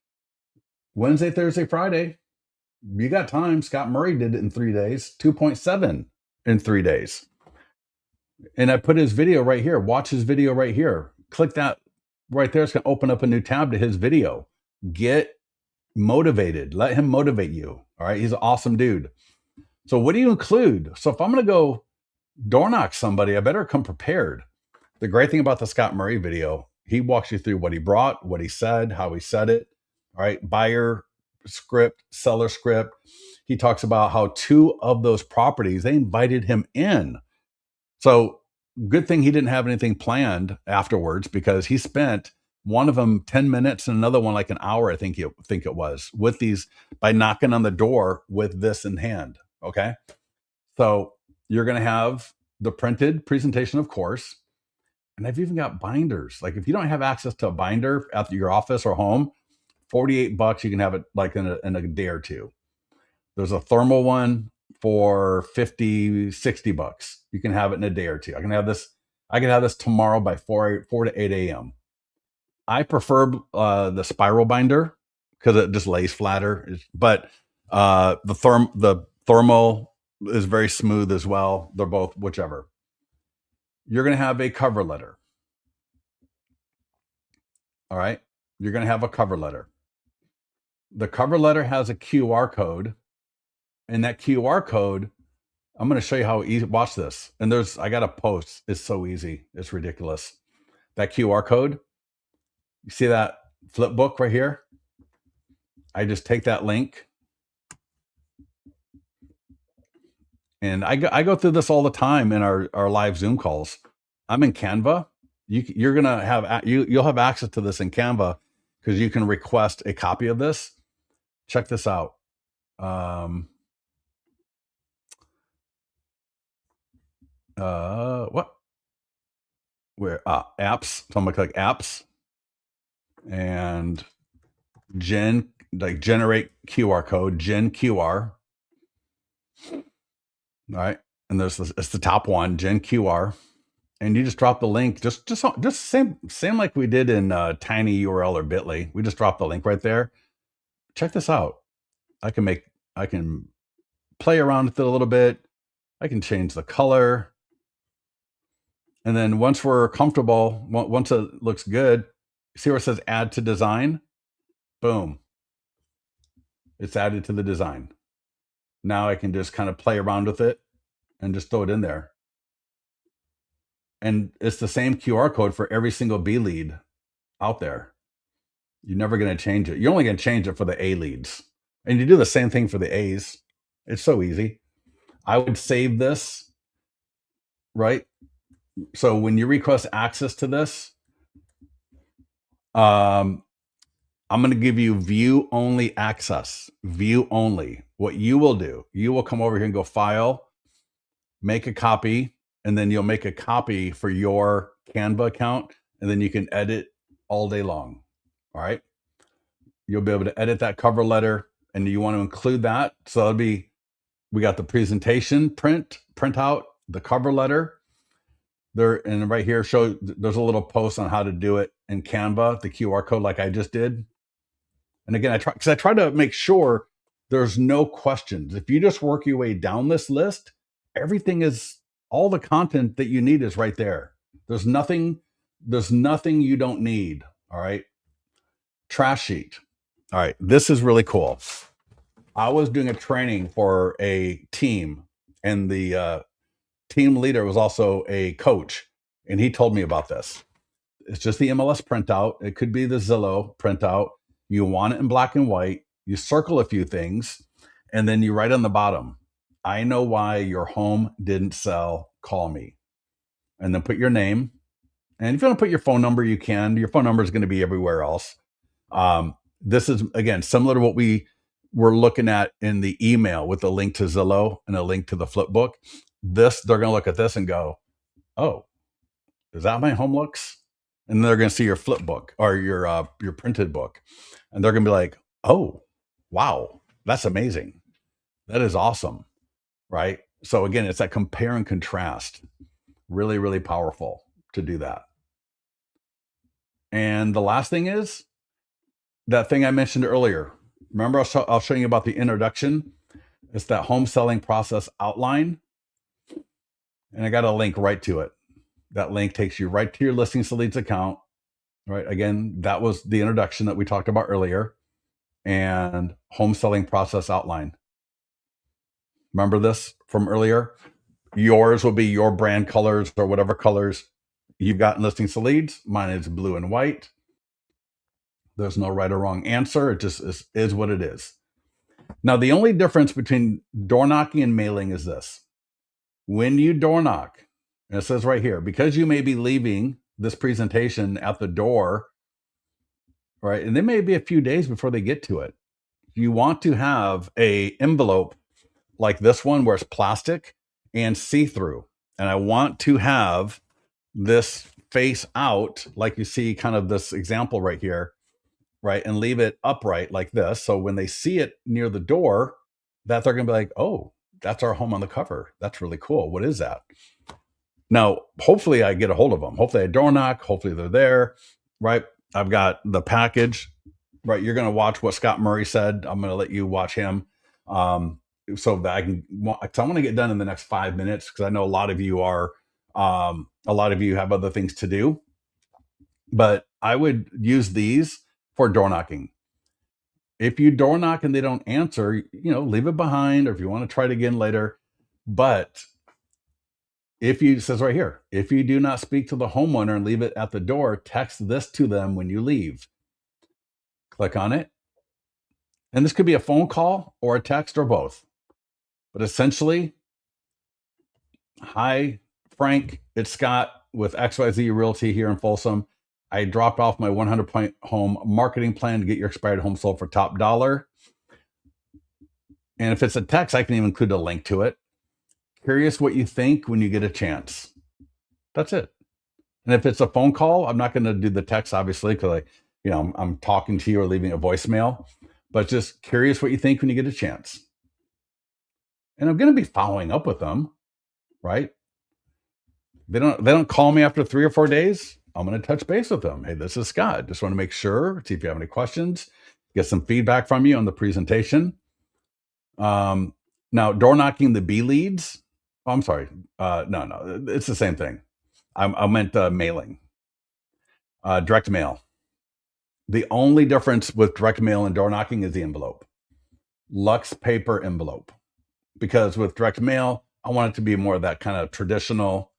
Wednesday, Thursday, Friday. You got time. Scott Murray did it in 3 days, 2.7 in 3 days. And I put his video right here. Watch his video right here. Click that right there. It's going to open up a new tab to his video. Get motivated. Let him motivate you. All right. He's an awesome dude. So what do you include? So if I'm going to go door knock somebody, I better come prepared. The great thing about the Scott Murray video, he walks you through what he brought, what he said, how he said it. All right. Buyer script, seller script. He talks about how 2 of those properties, they invited him in. So good thing he didn't have anything planned afterwards, because he spent one of them 10 minutes and another one like an hour, I think it was, with these, by knocking on the door with this in hand. Okay. So you're going to have the printed presentation, of course. And I've even got binders. Like if you don't have access to a binder at your office or home, $48, you can have it like in a day or two. There's a thermal one for $50-$60. You can have it in a day or two. I can have this tomorrow by 4 to 8 a.m. I prefer the spiral binder because it just lays flatter. But the thermal is very smooth as well. They're both whichever. You're going to have a cover letter. All right. You're going to have a cover letter. The cover letter has a QR code, and that QR code, I'm going to show you how easy. Watch this. And I got a post. It's so easy. It's ridiculous. That QR code, you see that flip book right here? I just take that link, and I go through this all the time in our live Zoom calls. I'm in Canva. You'll have access to this in Canva because you can request a copy of this. Check this out. What? Where? Apps. So I'm gonna click apps and generate QR code, gen QR. All right, and it's the top one, gen QR, and you just drop the link. Just same like we did in Tiny URL or Bitly. We just drop the link right there. Check this out. I can play around with it a little bit. I can change the color. And then once we're comfortable, once it looks good, see where it says add to design? Boom. It's added to the design. Now I can just kind of play around with it and just throw it in there. And it's the same QR code for every single B lead out there. You're never going to change it. You're only going to change it for the A leads. And you do the same thing for the A's. It's so easy. I would save this, right? So when you request access to this, Um, I'm going to give you view only access. View only. What you will do, you will come over here and go file, make a copy, and then you'll make a copy for your Canva account, and then you can edit all day long. All right. You'll be able to edit that cover letter, and you want to include that. So it'll be, we got the presentation print out, the cover letter there, and right here show there's a little post on how to do it in Canva, the QR code like I just did. And again, I try to make sure there's no questions. If you just work your way down this list, everything is, all the content that you need is right there. There's nothing you don't need. All right. Trash sheet. All right. This is really cool. I was doing a training for a team, and the team leader was also a coach, and he told me about this. It's just the MLS printout. It could be the Zillow printout. You want it in black and white. You circle a few things, and then you write on the bottom, I know why your home didn't sell. Call me. And then put your name. And if you want to put your phone number, you can. Your phone number is going to be everywhere else. This is, again, similar to what we were looking at in the email with a link to Zillow and a link to the flip book. This, they're going to look at this and go, oh, is that my home looks? And they're going to see your flip book or your printed book, and they're going to be like, oh, wow, that's amazing. That is awesome. Right. So again, it's that compare and contrast. Really, really powerful to do that. And the last thing is that thing I mentioned earlier. Remember, I'll show you about the introduction. It's that home selling process outline. And I got a link right to it. That link takes you right to your Listings to Leads account. Right. Again, that was the introduction that we talked about earlier, and home selling process outline. Remember this from earlier? Yours will be your brand colors or whatever colors you've got in Listings to Leads. Mine is blue and white. There's no right or wrong answer. It just is what it is. Now, the only difference between door knocking and mailing is this. When you door knock, and it says right here, because you may be leaving this presentation at the door, right? And there may be a few days before they get to it. You want to have a envelope like this one where it's plastic and see-through. And I want to have this face out, like you see kind of this example right here, right? And leave it upright like this. So when they see it near the door, that they're going to be like, oh, that's our home on the cover. That's really cool. What is that? Now, hopefully I get a hold of them. Hopefully I door knock. Hopefully they're there, right? I've got the package, right? You're going to watch what Scott Murray said. I'm going to let you watch him. So that I want to get done in the next 5 minutes, because I know a lot of you have other things to do, but I would use these for door knocking. If you door knock and they don't answer, leave it behind, or if you want to try it again later. But if you, it says right here, if you do not speak to the homeowner and leave it at the door, text this to them when you leave. Click on it. And this could be a phone call or a text or both. But essentially, hi, Frank, it's Scott with XYZ Realty here in Folsom. I dropped off my 100-point home marketing plan to get your expired home sold for top dollar. And if it's a text, I can even include a link to it. Curious what you think when you get a chance. That's it. And if it's a phone call, I'm not going to do the text, obviously, because I'm talking to you or leaving a voicemail. But just curious what you think when you get a chance. And I'm going to be following up with them, right? They don't call me after 3 or 4 days. I'm going to touch base with them. Hey, this is Scott. Just want to make sure, see if you have any questions, get some feedback from you on the presentation. Now, door knocking the B leads. Oh, I'm sorry. No, it's the same thing. I meant mailing, direct mail. The only difference with direct mail and door knocking is the envelope. Lux paper envelope. Because with direct mail, I want it to be more of that kind of traditional,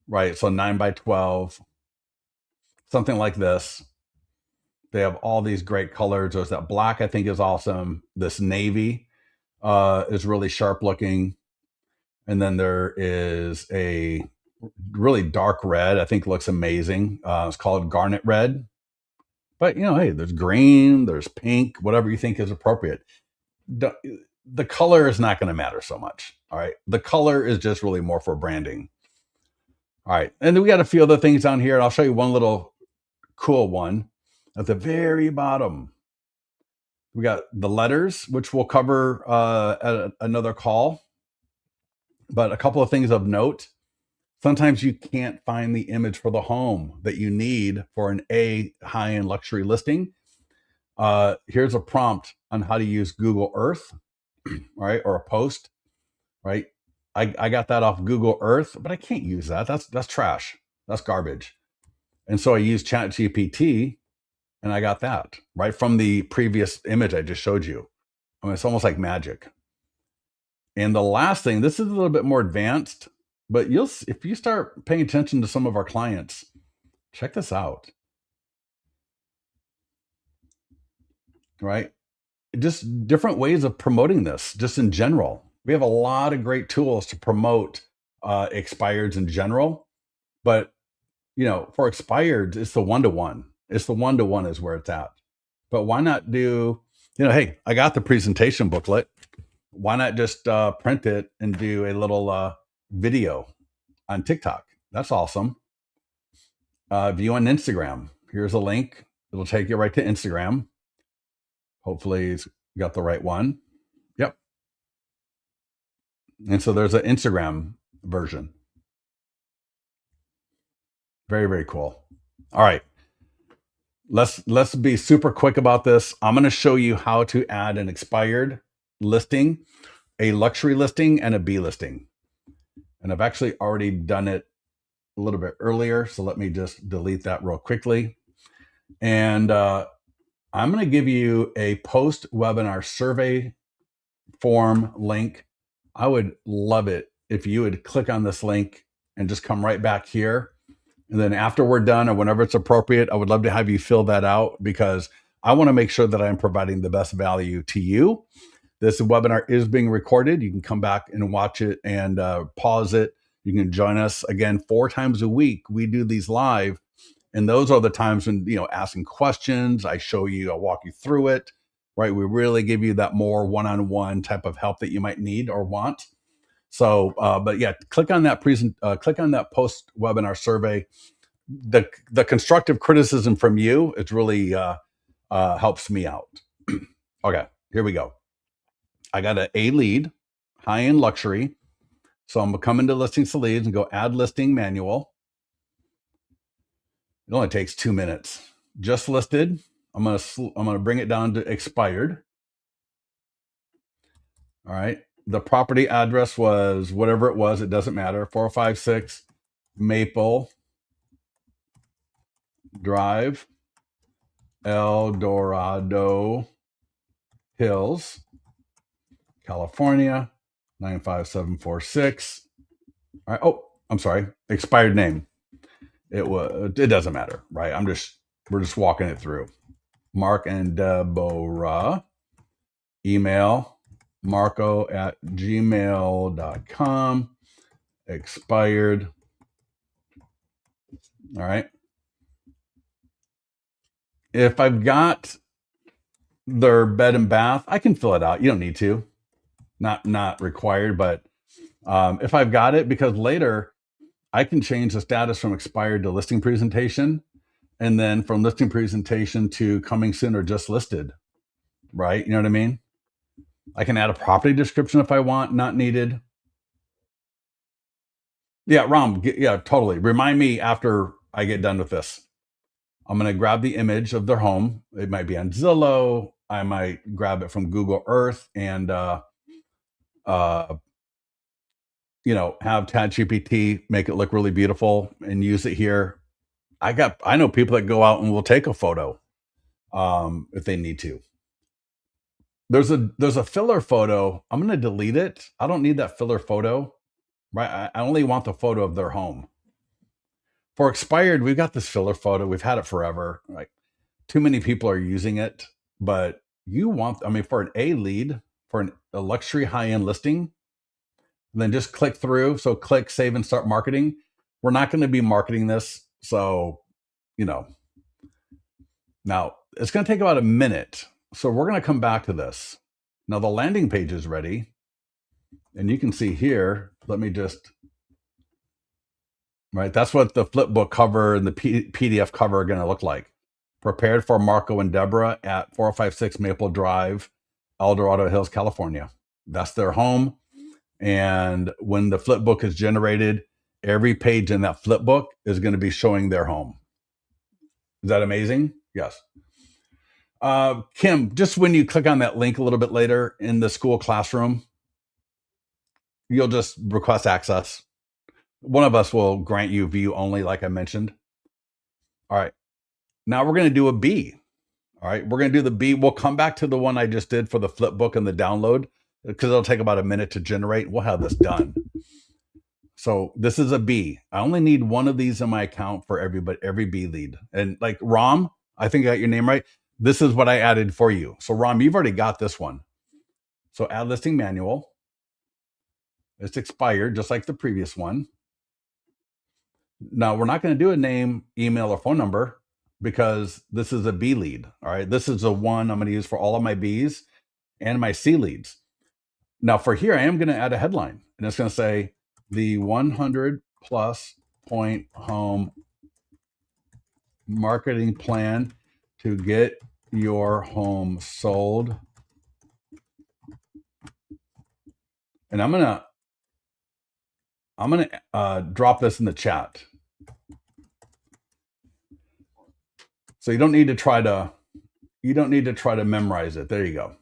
right? So 9x12, something like this. They have all these great colors. There's that black, I think, is awesome. This navy is really sharp looking. And then there is a really dark red, I think looks amazing. It's called garnet red. But hey, there's green, there's pink, whatever you think is appropriate. The, the color is not going to matter so much. All right. The color is just really more for branding. All right. And then we got a few other things down here. I'll show you one little cool one at the very bottom. We got the letters, which we'll cover at another call. But a couple of things of note. Sometimes you can't find the image for the home that you need for an A high-end luxury listing. Here's a prompt on how to use Google Earth, right, or a post, right? I got that off Google Earth, but I can't use that. That's trash. That's garbage. And so I used ChatGPT, and I got that right from the previous image I just showed you. I mean, it's almost like magic. And the last thing, this is a little bit more advanced, but if you start paying attention to some of our clients, check this out. Right? Just different ways of promoting this, just in general. We have a lot of great tools to promote expireds in general, but for expireds, it's the one-to-one. It's the one-to-one is where it's at. But why not do, hey, I got the presentation booklet. Why not just print it and do a little video on TikTok? That's awesome. View on Instagram. Here's a link. It'll take you right to Instagram. Hopefully it's got the right one. Yep. And so there's an Instagram version. Very, very cool. All right. Let's be super quick about this. I'm going to show you how to add an expired listing, a luxury listing, and a B listing. And I've actually already done it a little bit earlier. So let me just delete that real quickly. And I'm going to give you a post-webinar survey form link. I would love it if you would click on this link and just come right back here. And then after we're done or whenever it's appropriate, I would love to have you fill that out because I want to make sure that I'm providing the best value to you. This webinar is being recorded. You can come back and watch it and pause it. You can join us again 4 times a week. We do these live. And those are the times when, asking questions, I show you, I walk you through it, right? We really give you that more one-on-one type of help that you might need or want. So, but yeah, click on that click on that post webinar survey. The constructive criticism from you, it really helps me out. Okay, here we go. I got an A lead, high-end luxury. So I'm gonna come into listings to leads and go add listing manual. It only takes 2 minutes. Just listed. I'm gonna bring it down to expired. All right. The property address was whatever it was. It doesn't matter. 456 Maple Drive, El Dorado Hills, California, 95746. All right. Oh, I'm sorry. Expired name. It doesn't matter, right? We're just walking it through. Mark and Deborah. Email marco@gmail.com. Expired. All right. If I've got their bed and bath, I can fill it out. You don't need to. Not required, but if I've got it, because later I can change the status from expired to listing presentation, and then from listing presentation to coming soon or just listed, right? You know what I mean? I can add a property description if I want, not needed. Yeah, Rob, yeah, totally. Remind me after I get done with this. I'm going to grab the image of their home. It might be on Zillow. I might grab it from Google Earth and, have ChatGPT make it look really beautiful and use it here. I know people that go out and will take a photo if they need to. There's a filler photo. I'm going to delete it. I don't need that filler photo, right? I only want the photo of their home. For expired, we've got this filler photo. We've had it forever. Like too many people are using it, but for an A lead, for a luxury high-end listing, then just click through. So click save and start marketing. We're not going to be marketing this. So, Now, it's going to take about a minute. So we're going to come back to this. Now, the landing page is ready. And you can see here, let me just, right? That's what the flipbook cover and the PDF cover are going to look like. Prepared for Marco and Deborah at 4056 Maple Drive, El Dorado Hills, California. That's their home. And when the flipbook is generated, every page in that flipbook is going to be showing their home. Is that amazing? Yes. Kim, just when you click on that link a little bit later in the school classroom, you'll just request access. One of us will grant you view only, like I mentioned. All right. Now we're going to do a B. All right. We're going to do the B. We'll come back to the one I just did for the flipbook and the download because it'll take about a minute to generate. We'll have this done. So this is a B. I only need one of these in my account for every B lead. And like Rom, I think I got your name right. This is what I added for you. So Rom, you've already got this one. So add listing manual. It's expired, just like the previous one. Now we're not going to do a name, email, or phone number because this is a B lead. All right. This is the one I'm going to use for all of my Bs and my C leads. Now for here, I am going to add a headline and it's going to say the 100 plus point home marketing plan to get your home sold. And I'm going to drop this in the chat. So you don't need to try to memorize it. There you go.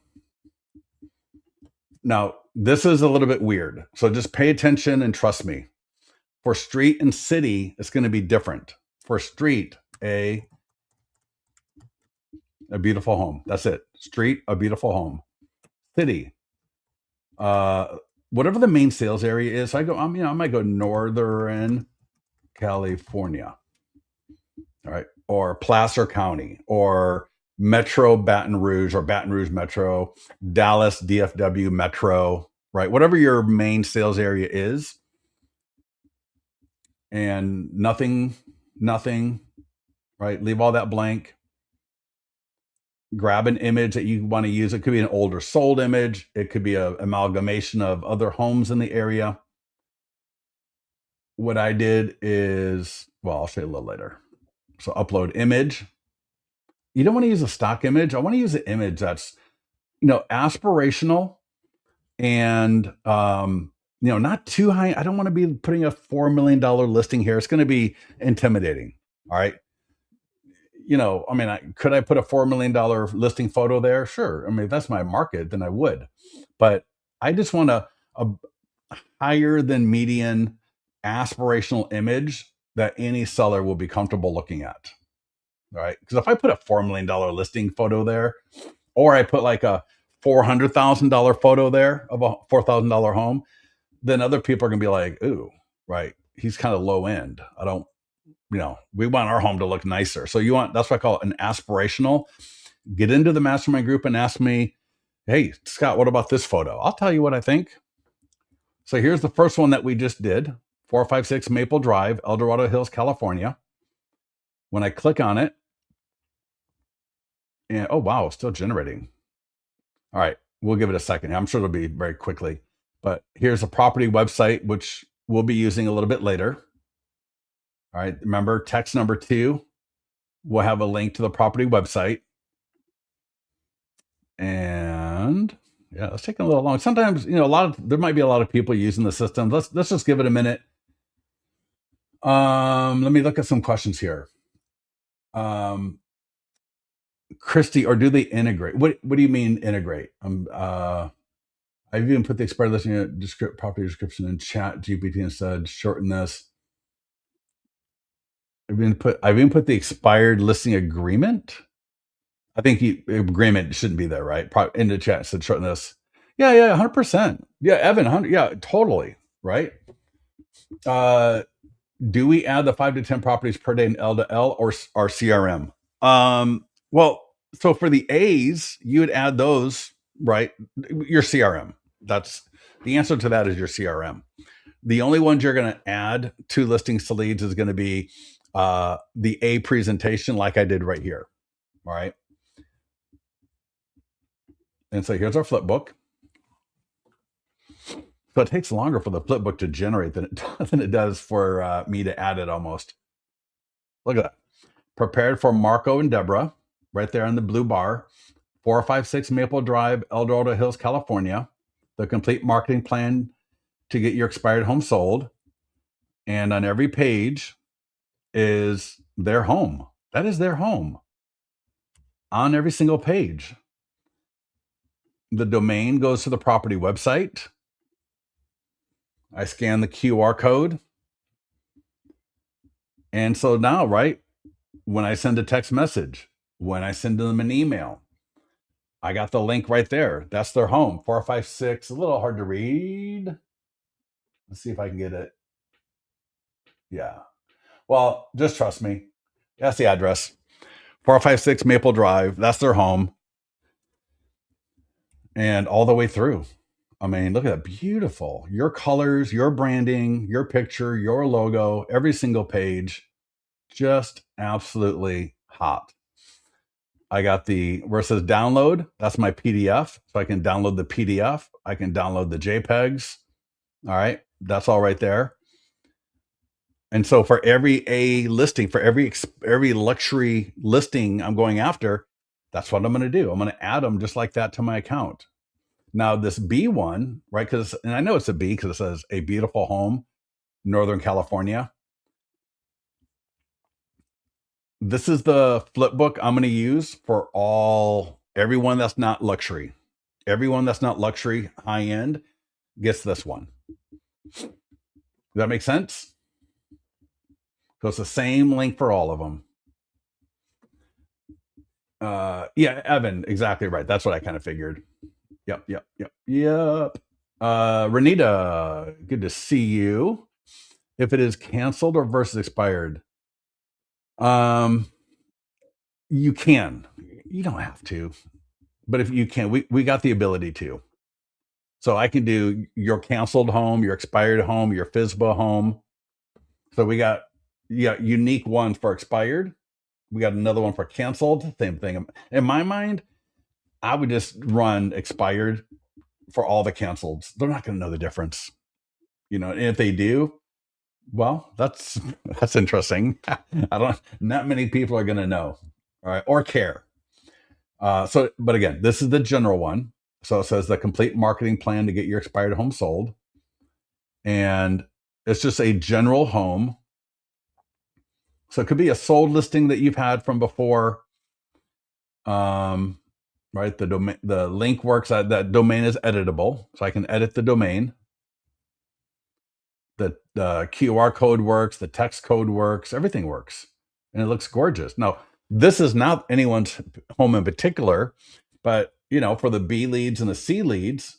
Now, this is a little bit weird. So just pay attention and trust me. For street and city, it's going to be different. For street, a beautiful home. That's it. Street, a beautiful home. City, whatever the main sales area is. I might go Northern California. All right. Or Placer County or Metro Baton Rouge or Baton Rouge Metro, Dallas DFW Metro, right? Whatever your main sales area is. And nothing, right? Leave all that blank. Grab an image that you want to use. It could be an older sold image. It could be an amalgamation of other homes in the area. What I did is, well, I'll show you a little later. So upload image. You don't want to use a stock image. I want to use an image that's, aspirational and, not too high. I don't want to be putting a $4 million listing here. It's going to be intimidating. All right. Could I put a $4 million listing photo there? Sure. If that's my market, then I would. But I just want a higher than median aspirational image that any seller will be comfortable looking at. All right. Because if I put a $4 million listing photo there, or I put like a $400,000 photo there of a $4,000 home, then other people are going to be like, ooh, right. He's kind of low end. We want our home to look nicer. So that's what I call it an aspirational. Get into the mastermind group and ask me, hey, Scott, what about this photo? I'll tell you what I think. So here's the first one that we just did, 456 Maple Drive, El Dorado Hills, California. When I click on it, and oh, wow, it's still generating. All right, we'll give it a second. I'm sure it'll be very quickly. But here's a property website, which we'll be using a little bit later. All right, remember text number 2, we'll have a link to the property website. And yeah, it's taking a little long. Sometimes, there might be a lot of people using the system. Let's just give it a minute. Let me look at some questions here. Christy, or do they integrate? What do you mean integrate? I've even put the expired listing property description in chat GPT and said shorten this. I've even put the expired listing agreement. I think agreement shouldn't be there, right? In the chat said shorten this. Yeah, 100%. Yeah, Evan, 100. Yeah, totally, right? Do we add the 5 to 10 properties per day in L2L or CRM? Well, so for the A's, you would add those, right? Your CRM. That's the answer to that is your CRM. The only ones you're going to add to listings to leads is going to be the A presentation, like I did right here. All right. And so here's our flip book. So it takes longer for the flip book to generate than it does for me to add it almost. Look at that. Prepared for Marco and Deborah, right there on the blue bar. 456 Maple Drive, El Dorado Hills, California. The complete marketing plan to get your expired home sold. And on every page is their home. That is their home on every single page. The domain goes to the property website. I scan the QR code. And so now, right, when I send a text message, when I send them an email, I got the link right there. That's their home. 456. A little hard to read. Let's see if I can get it. Yeah. Well, just trust me. That's the address. 456 Maple Drive. That's their home. And all the way through. I mean, look at that. Beautiful. Your colors, your branding, your picture, your logo, every single page. Just absolutely hot. I got where it says download. That's my PDF. So I can download the PDF. I can download the JPEGs. All right. That's all right there. And so for every A listing, for every luxury listing I'm going after, that's what I'm going to do. I'm going to add them just like that to my account. Now this B one, right? And I know it's a B because it says a beautiful home, Northern California. This is the flip book I'm going to use for everyone that's not luxury. Everyone that's not luxury, high end, gets this one. Does that make sense? So it's the same link for all of them. Yeah, Evan, exactly right. That's what I kind of figured. Yep. Renita, good to see you. If it is canceled or versus expired, you can. You don't have to, but if you can, we got the ability to. So I can do your canceled home, your expired home, your FSBA home. So we got unique ones for expired. We got another one for canceled. Same thing. In my mind, I would just run expired for all the canceleds. They're not going to know the difference, and if they do, well, that's interesting. Not many people are going to know, all right, or care. But again, this is the general one. So it says the complete marketing plan to get your expired home sold. And it's just a general home. So it could be a sold listing that you've had from before. Right. The link works. That domain is editable. So I can edit the domain. The QR code works. The text code works. Everything works. And it looks gorgeous. Now, this is not anyone's home in particular, but for the B leads and the C leads,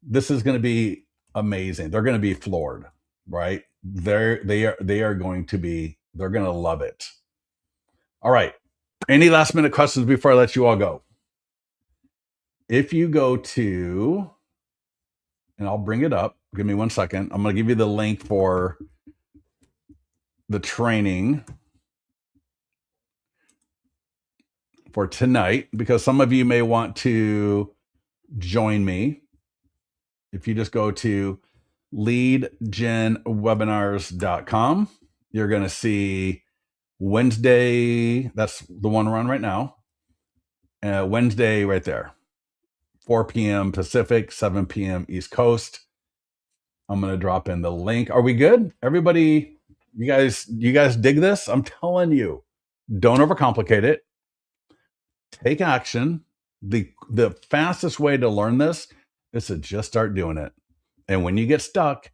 this is going to be amazing. They're going to be floored, right? They are going to be. They're going to love it. All right. Any last minute questions before I let you all go? If you go to, and I'll bring it up. Give me 1 second. I'm going to give you the link for the training for tonight because some of you may want to join me. If you just go to leadgenwebinars.com, you're going to see Wednesday. That's the one we're on right now. Wednesday right there, 4 p.m. Pacific, 7 p.m. East Coast. I'm going to drop in the link. Are we good? Everybody, you guys dig this? I'm telling you, don't overcomplicate it. Take action. The fastest way to learn this is to just start doing it. And when you get stuck,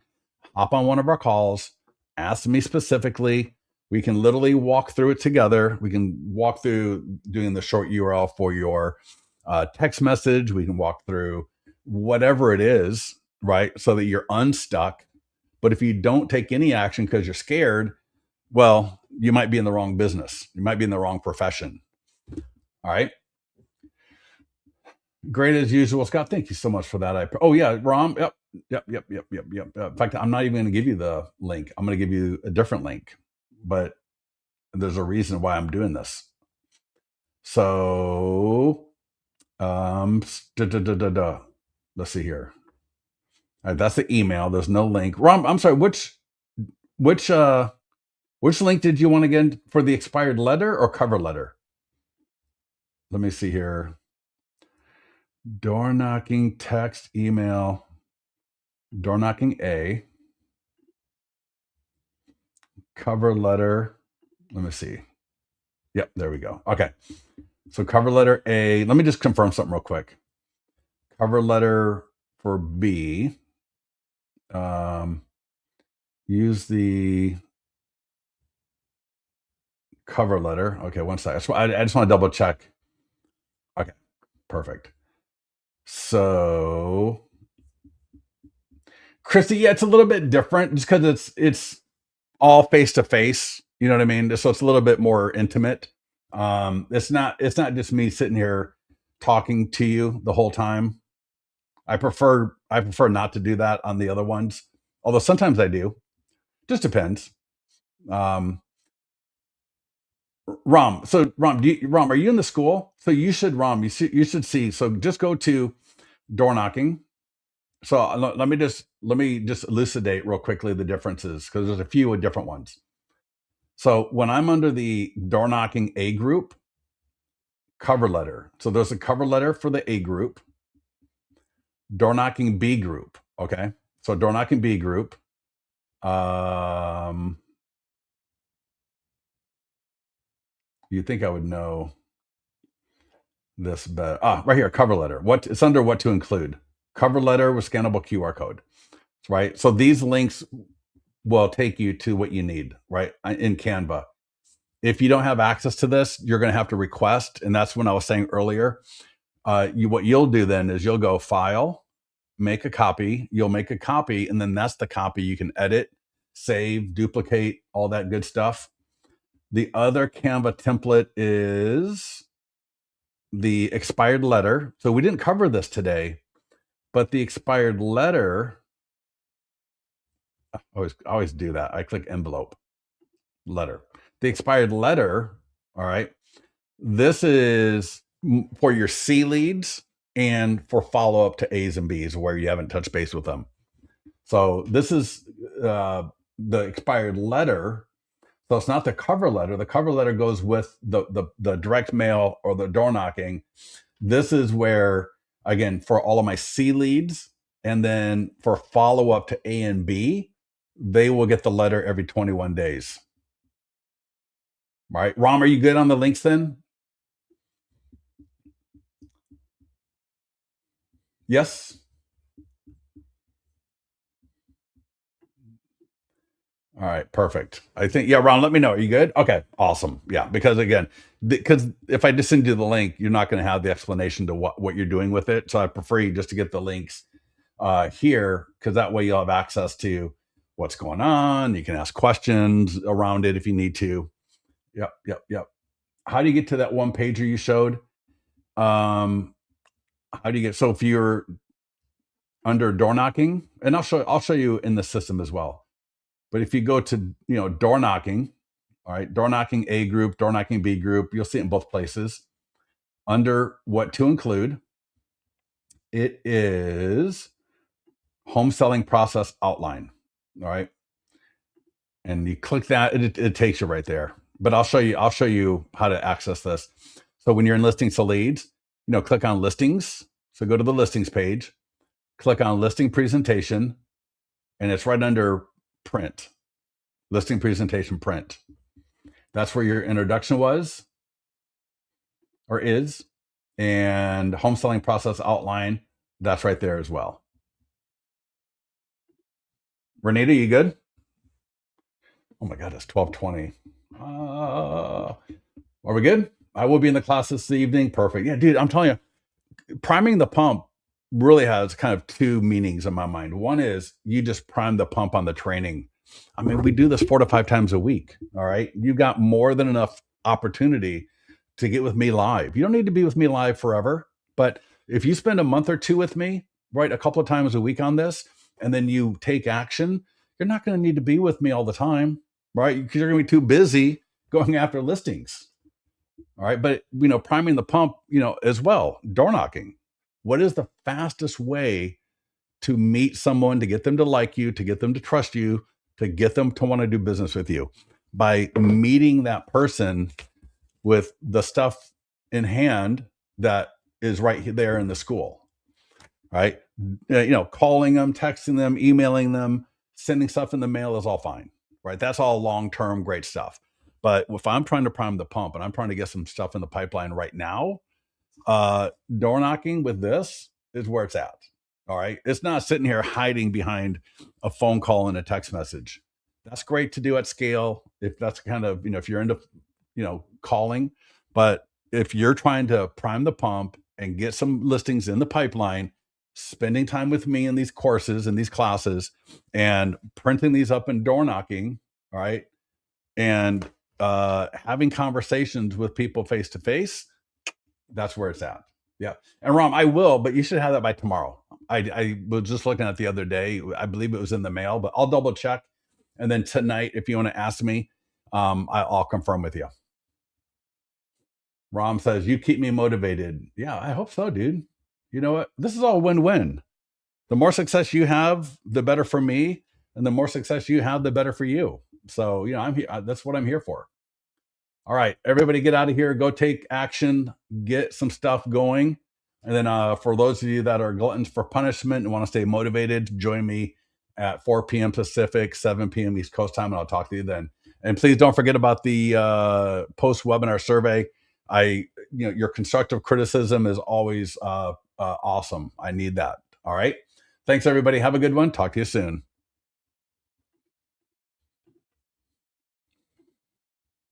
hop on one of our calls, ask me specifically. We can literally walk through it together. We can walk through doing the short URL for your text message. We can walk through whatever it is, right? So that you're unstuck. But if you don't take any action because you're scared, well, you might be in the wrong business. You might be in the wrong profession. All right. Great as usual, Scott. Thank you so much for that. Oh yeah, Rom. Yep. In fact, I'm not even going to give you the link. I'm going to give you a different link, but there's a reason why I'm doing this. So, da, da, da, da, da. Let's see here. All right, that's the email. There's no link. Rom, I'm sorry. Which which link did you want again for the expired letter or cover letter? Let me see here. Door knocking, text, email, door knocking A, cover letter. Let me see. Yep, there we go. Okay. So cover letter A. Let me just confirm something real quick. Cover letter for B. Use the cover letter. Okay, one second. I just want to double check. Okay, perfect. So, Christy, yeah, it's a little bit different just because it's all face to face. You know what I mean? So it's a little bit more intimate. It's not just me sitting here talking to you the whole time. I prefer not to do that on the other ones, although sometimes I do. Just depends. Um, Rom, so Rom, Rom, are you in the school? So you should Rom, you should see. So just go to door knocking. So let me just elucidate real quickly the differences because there's a few different ones. So when I'm under the door knocking A group, cover letter. So there's a cover letter for the A group, door knocking B group. Okay. So door knocking B group. Um, you think I would know this better? Right here, cover letter. What it's under what to include. Cover letter with scannable QR code. Right. So these links will take you to what you need, right? In Canva. If you don't have access to this, you're going to have to request. And that's when I was saying earlier, what you'll do then is you'll go file, make a copy. You'll make a copy, and then that's the copy you can edit, save, duplicate, all that good stuff. The other Canva template is the expired letter. So we didn't cover this today, but the expired letter, I always do that. I click envelope, letter. The expired letter, all right, this is for your C leads and for follow up to A's and B's where you haven't touched base with them. So this is the expired letter. So it's not the cover letter. The cover letter goes with the direct mail or the door knocking. This is where, again, for all of my C leads, and then for follow up to A and B, they will get the letter every 21 days. All right, Rom, are you good on the links then? Yes. All right, perfect. I think, yeah, Ron, let me know. Are you good? Okay, awesome. Yeah, because again, because if I just send you the link, you're not going to have the explanation to what you're doing with it. So I prefer you just to get the links here because that way you'll have access to what's going on. You can ask questions around it if you need to. Yep, yep, yep. How do you get to that one pager you showed? How do you get so if you're under door knocking, and I'll show you in the system as well. But if you go to door knocking, all right, door knocking A group, door knocking B group, you'll see it in both places. Under what to include, it is home selling process outline. All right. And you click that, it takes you right there. But I'll show you how to access this. So when you're in listings to leads, click on listings. So go to the listings page, click on listing presentation, and it's right under print. Listing presentation print. That's where your introduction was or is. And home selling process outline, that's right there as well. Renita, you good? Oh my God, it's 12:20. Are we good? I will be in the class this evening. Perfect. Yeah, dude, I'm telling you, priming the pump really has kind of two meanings in my mind. One is you just prime the pump on the training. I mean, we do this 4 to 5 times a week. All right. You got more than enough opportunity to get with me live. You don't need to be with me live forever, but if you spend a month or two with me, right, a couple of times a week on this, and then you take action, you're not going to need to be with me all the time, right? Because you're going to be too busy going after listings. All right. But, priming the pump, as well, door knocking. What is the fastest way to meet someone, to get them to like you, to get them to trust you, to get them to want to do business with you? By meeting that person with the stuff in hand that is right there in the school, right? Calling them, texting them, emailing them, sending stuff in the mail is all fine, right? That's all long term great stuff. But if I'm trying to prime the pump and I'm trying to get some stuff in the pipeline right now, door knocking with this is where it's at. All right. It's not sitting here hiding behind a phone call and a text message. That's great to do at scale if that's kind of, if you're into, calling. But if you're trying to prime the pump and get some listings in the pipeline, spending time with me in these courses and these classes and printing these up and door knocking, all right, and having conversations with people face to face, that's where it's at. Yeah. And Rom, I will, but you should have that by tomorrow. I was just looking at the other day. I believe it was in the mail, but I'll double check. And then tonight, if you want to ask me, I'll confirm with you. Rom says, you keep me motivated. Yeah, I hope so, dude. You know what? This is all win-win. The more success you have, the better for me. And the more success you have, the better for you. So, I'm here. That's what I'm here for. All right, everybody get out of here. Go take action. Get some stuff going. And then for those of you that are gluttons for punishment and want to stay motivated, join me at 4 p.m. Pacific, 7 p.m. East Coast time, and I'll talk to you then. And please don't forget about the post-webinar survey. Your constructive criticism is always awesome. I need that. All right. Thanks, everybody. Have a good one. Talk to you soon.